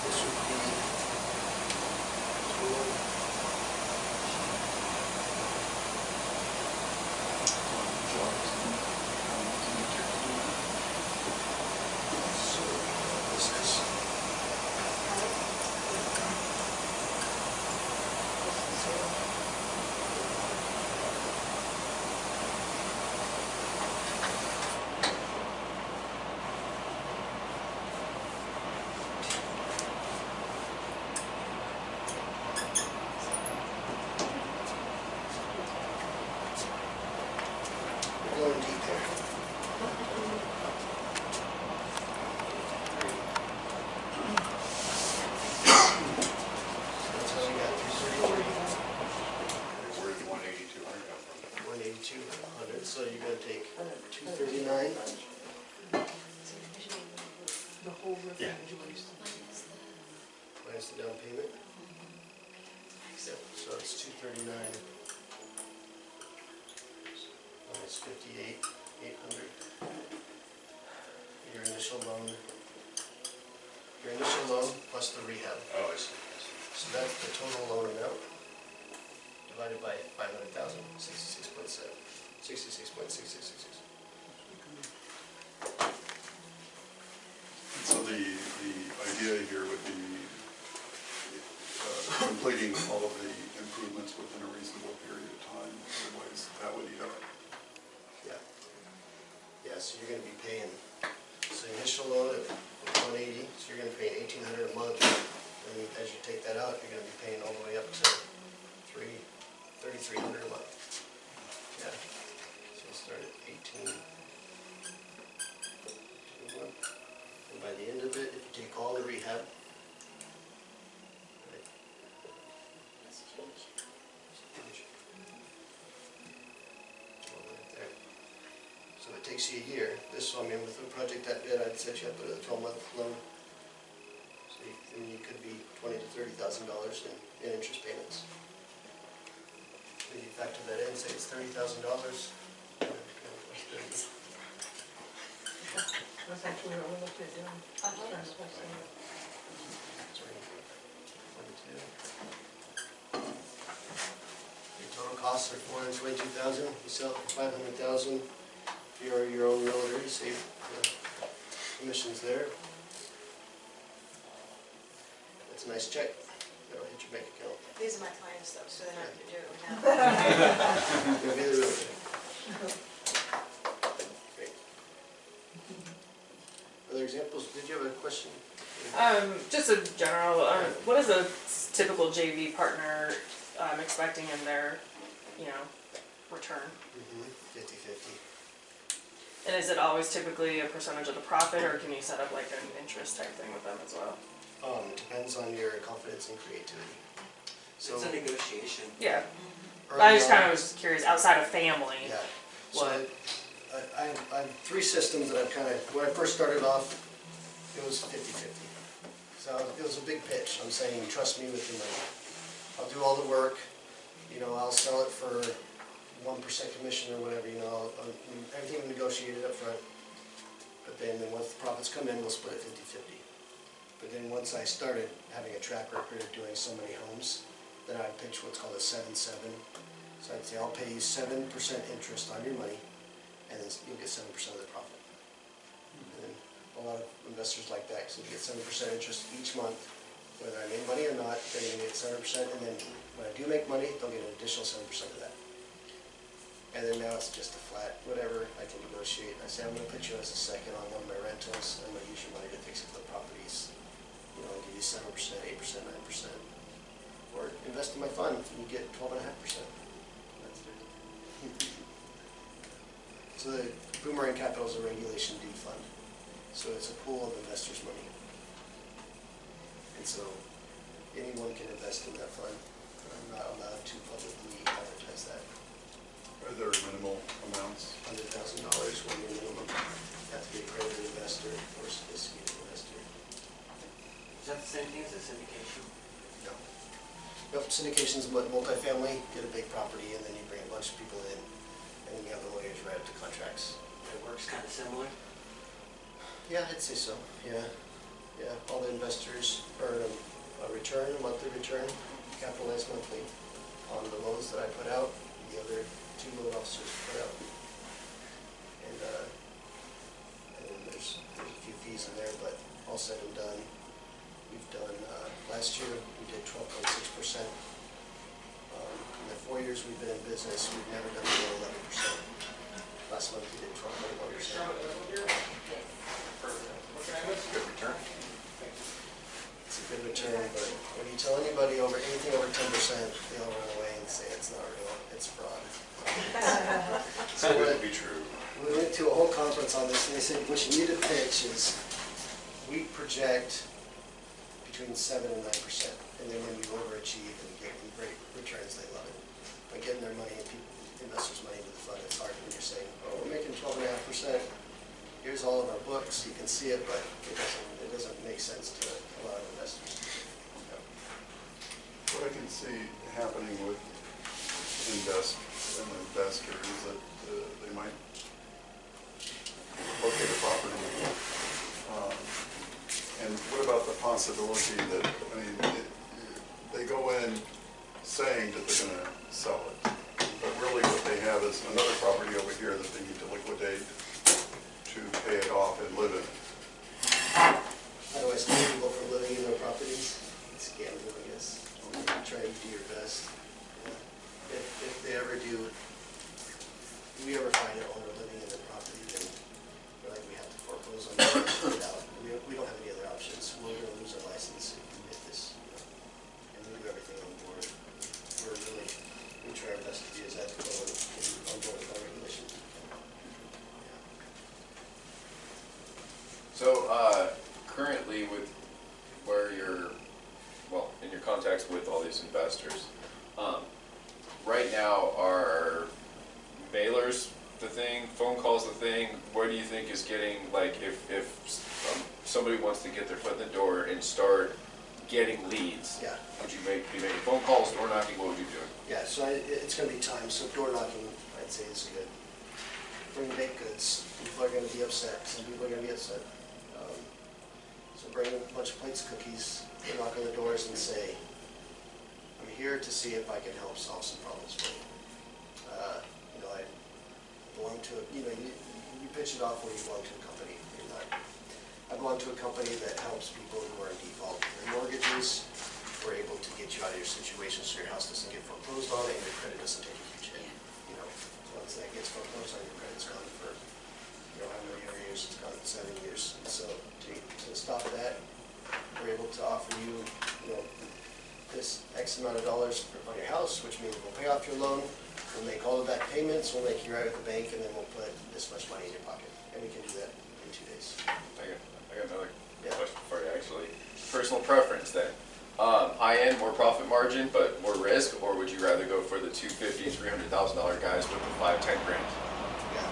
This would be total. So this is. We're going deep there. That's how we got 333. Where did 182 come from? 18200, so you're gonna take 239. The whole roof Yeah. individually. Minus the down payment. Yep, so it's 239. Minus 58,800. Your initial loan. Your initial loan plus the rehab. Oh, I see. So that's the total loan amount divided by 500,000, 66.7, 66.6666. completing all of the improvements within a reasonable period of time, otherwise that would eat up. Yeah. Yeah, so you're gonna be paying, so initial load of 180, so you're gonna pay 1,800 a month. And as you take that out, you're gonna be paying all the way up to 3,300 a month. Yeah. So you'll start at 18. And by the end of it, if you take all the rehab, right, Let's change. all right there. So it takes you a year. This, I mean, with a project that big, I'd set you up with a 12-month loan. So you could be $20,000 to $30,000 in interest payments. When you factor that in, say it's $30,000. That's actually what we're looking at doing. Your total costs are $422,000. You sell it for $500,000. If you're your own realtor, you save commissions there. That's a nice check. That'll hit your bank account. These are my clients though, so they don't have to do it now. You'll be the realtor. Great. Other examples? Did you have a question? Just a general, what is a typical JV partner expecting in their, return? 50-50. And is it always typically a percentage of the profit, or can you set up like an interest type thing with them as well? Depends on your confidence and creativity. So It's a negotiation. Yeah, early I just on- kind of was curious, outside of family. Yeah. So What? I have 3 systems that I've kind of, when I first started off, it was 50-50. So it was a big pitch. I'm saying, trust me with your money. I'll do all the work, I'll sell it for 1% commission or whatever, everything negotiated up front. But then once the profits come in, we'll split it 50-50. But then once I started having a track record of doing so many homes, then I'd pitch what's called a 7-7. So I'd say, I'll pay you 7% interest on your money, and then you'll get 7% of the profit. And then a lot of investors like that, because you get 7% interest each month, whether I made money or not, they're gonna get 7%, and then when I do make money, they'll get an additional 7% of that. And then now it's just a flat, whatever, I can negotiate. I say, I'm gonna put you as a second on one of my rentals, I'm gonna use your money to fix up the properties. I'll give you 7%, 8%, 9%. Or invest in my fund, and you get 12.5%. That's it. So the Boomerang Capital is a Regulation D fund. So it's a pool of investors' money. And so anyone can invest in that fund. I'm not allowed to publicly advertise that. Are there minimal amounts? $100,000 will be minimum. You have to be a accredited investor or a sophisticated investor. Is that the same thing as a syndication? No. Nope, syndication's multifamily, get a big property, and then you bring a bunch of people in, and then you have the lawyers write up the contracts. It works kind of similar? Yeah, I'd say so, yeah. Yeah, all the investors earn a return, a monthly return, capitalized monthly, on the loans that I put out, the other 2 loan officers put out. And then there's a few fees in there, but all said and done, we've done, last year we did 12.6%. In the 4 years we've been in business, we've never done below 11%. Last month we did 12.1%. Good return. It's a good return, but when you tell anybody anything over 10%, they all run away and say it's not real, it's fraud. That wouldn't be true. We went to a whole conference on this, and they said, what you need to pitch is, we project between 7 and 9%, and then when you overachieve and get great returns, they love it. By getting their money, investors' money into the fund, it's hard when you're saying, oh, we're making 12.5%. Here's all of our books, you can see it, but it doesn't make sense to a lot of investors. What I can see happening with an investor is that they might locate a property. And what about the possibility that, they go in saying that they're gonna sell it, but really what they have is another property over here that they need to liquidate to pay it off and live in it. How do I stop people from living in their properties? Scam them, I guess. Try to So, currently with where you're, well, in your contacts with all these investors, right now are mailers the thing, phone calls the thing? What do you think is getting, like, if somebody wants to get their foot in the door and start getting leads? Yeah. Would you be making phone calls, door knocking, what would you be doing? Yeah, so it's gonna be time, so door knocking, I'd say is good. Bring baked goods, people are gonna be upset, some people are gonna be upset. So bring a bunch of plates of cookies, knock on the doors and say, I'm here to see if I can help solve some problems for you. You know, I belong to, you pitch it off where you belong to a company. You're not, I belong to a company that helps people who are in default with their mortgages. We're able to get you out of your situation so your house doesn't get foreclosed on and your credit doesn't take a huge hit. You know, once that gets foreclosed on, your credit's gone for, you know, how many years? It's gone 7 years. So to stop that, we're able to offer you, you know, this X amount of dollars on your house, which means we'll pay off your loan, we'll make all of that payments, we'll make you right with the bank, and then we'll put this much money in your pocket. And we can do that in 2 days. I got another question for you, actually. Personal preference then. High-end, more profit margin, but more risk, or would you rather go for the $250,000, $300,000 guys with the 5, 10 grand? Yeah,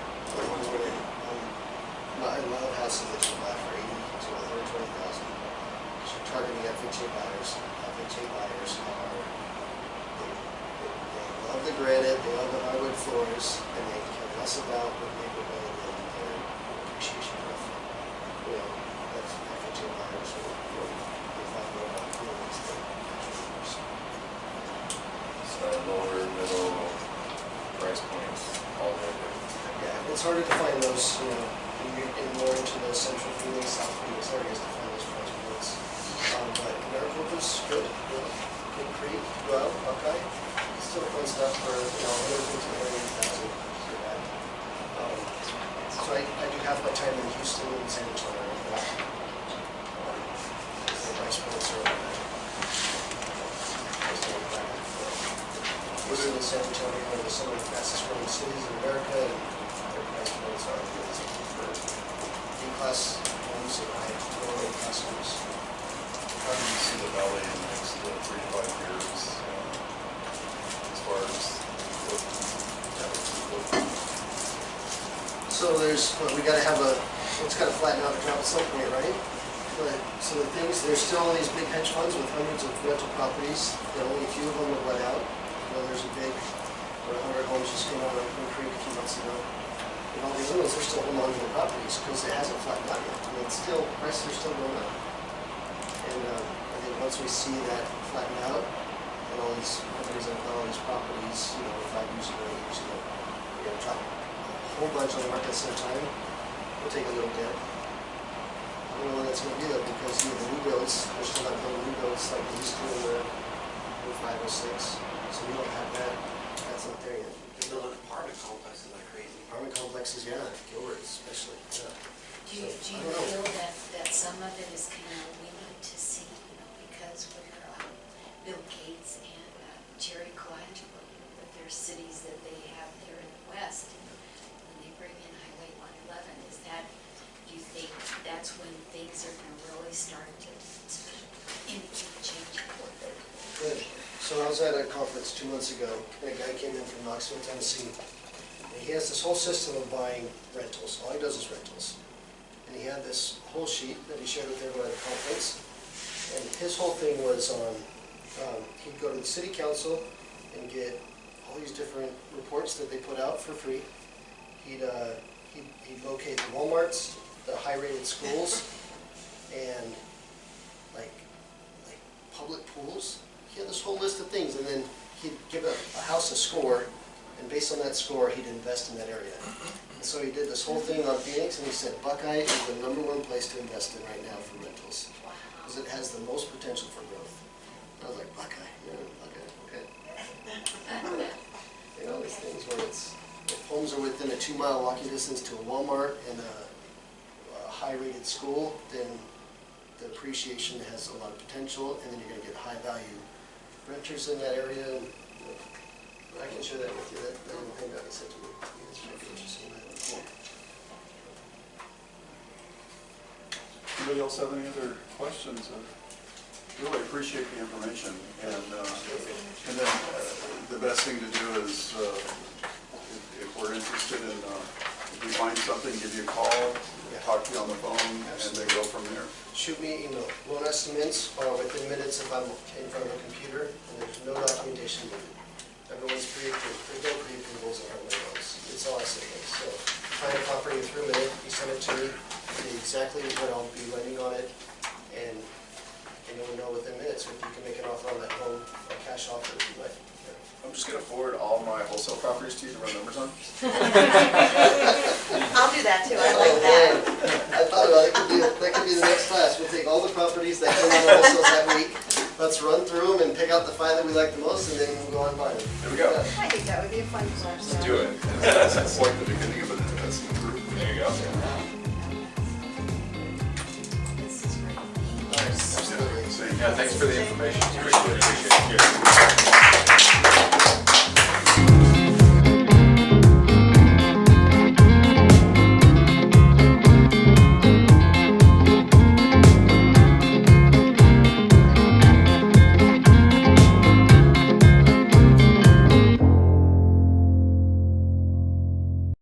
I love houses that you buy for 80 to 120,000. So you're targeting FHA buyers. FHA buyers are, they love the granite, they love the hardwood floors, and they care less about what neighborhood and their appreciation of. You know, that's FHA buyers who find more about feelings than actual numbers. So lower, middle, price points, all the way there. Yeah, it's harder to find those, you know, in more into those central Phoenix, South Phoenix areas to find those price points. But Maricopa's good, you know, Good Creek, well, Buckeye, still fun stuff for, you know, 150,000, 180,000, not bad. So I do half my time in Houston and San Antonio right now. The price points are Houston and San Antonio are some of the fastest growing cities in America, and their price points are amazing for D-class homes and high class homes. How do you see the valley in the next 3 to 5 years as far as So we gotta have it's gotta flatten out and drop at some point, right? But, so the things, there's still all these big hedge funds with hundreds of rental properties, that only a few of them have let out. You know, there's a big, 100 homes just came out of Oak Creek a few months ago. And all these other ones are still holding on to the properties because it hasn't flattened out yet. I mean, it's still, prices are still going up. And I think once we see that flatten out, and all these companies that have all these properties, you know, 5 years ago, 8 years ago, we're gonna drop a whole bunch on the market at the same time, we'll take a little dip. I don't know when that's gonna be though, because you know, the new builds, they're still not building new builds like they used to in the 5 or 6. So we don't have that, that's not there yet. They're building apartment complexes like crazy. Apartment complexes, yeah, Gilbert especially, yeah. Do you I don't know. feel that some of it is kind of, we need to see, you know, because we're Bill Gates and Jerry Colangelo, that there's cities that they have there in the West, and when they bring in Highway 111, is that, do you think that's when things are gonna really start to indicate change? Good. So I was at a conference 2 months ago, and a guy came in from Knoxville, Tennessee, and he has this whole system of buying rentals. All he does is rentals. And he had this whole sheet that he shared with everyone at the conference, and his whole thing was on, he'd go to the city council and get all these different reports that they put out for free. He'd locate the Walmarts, the high-rated schools, and like public pools. He had this whole list of things, and then he'd give a house a score, and based on that score, he'd invest in that area. And so he did this whole thing on Phoenix, and he said Buckeye is the #1 place to invest in right now for rentals, because it has the most potential for growth. And I was like, Buckeye, yeah, okay. You know, these things where if homes are within a 2-mile walking distance to a Walmart and a high-rated school, then the appreciation has a lot of potential, and then you're going to get high-value renters in that area. And, I can share that with you. That thing that he said to me. It's really interesting. anybody else have any other questions? Really appreciate the information, and then the best thing to do is, if we're interested in, if we find something, give you a call, talk to you on the phone, and then go from there. Shoot me an email. Loan estimates are within minutes if I'm in front of a computer, and there's no documentation needed. Everyone's pre-approved. There's no pre-approvals on my loans. It's all estimates. So find a property through a minute, you send it to me, tell me exactly what I'll be lending on it, and you'll know within minutes if you can make an offer on that home, a cash offer if you like. I'm just gonna forward all my wholesale properties to you to run numbers on. I'll do that too, I like that. I thought about it, that could be the next class. We'll take all the properties that came on the wholesales that week, let's run through them and pick out the 5 that we like the most, and then we'll go on buying them. There we go. I think that would be a fun class. Let's do it. That's like the beginning of an investment group. There you go. This is great. Absolutely. Yeah, thanks for the information. Appreciate it.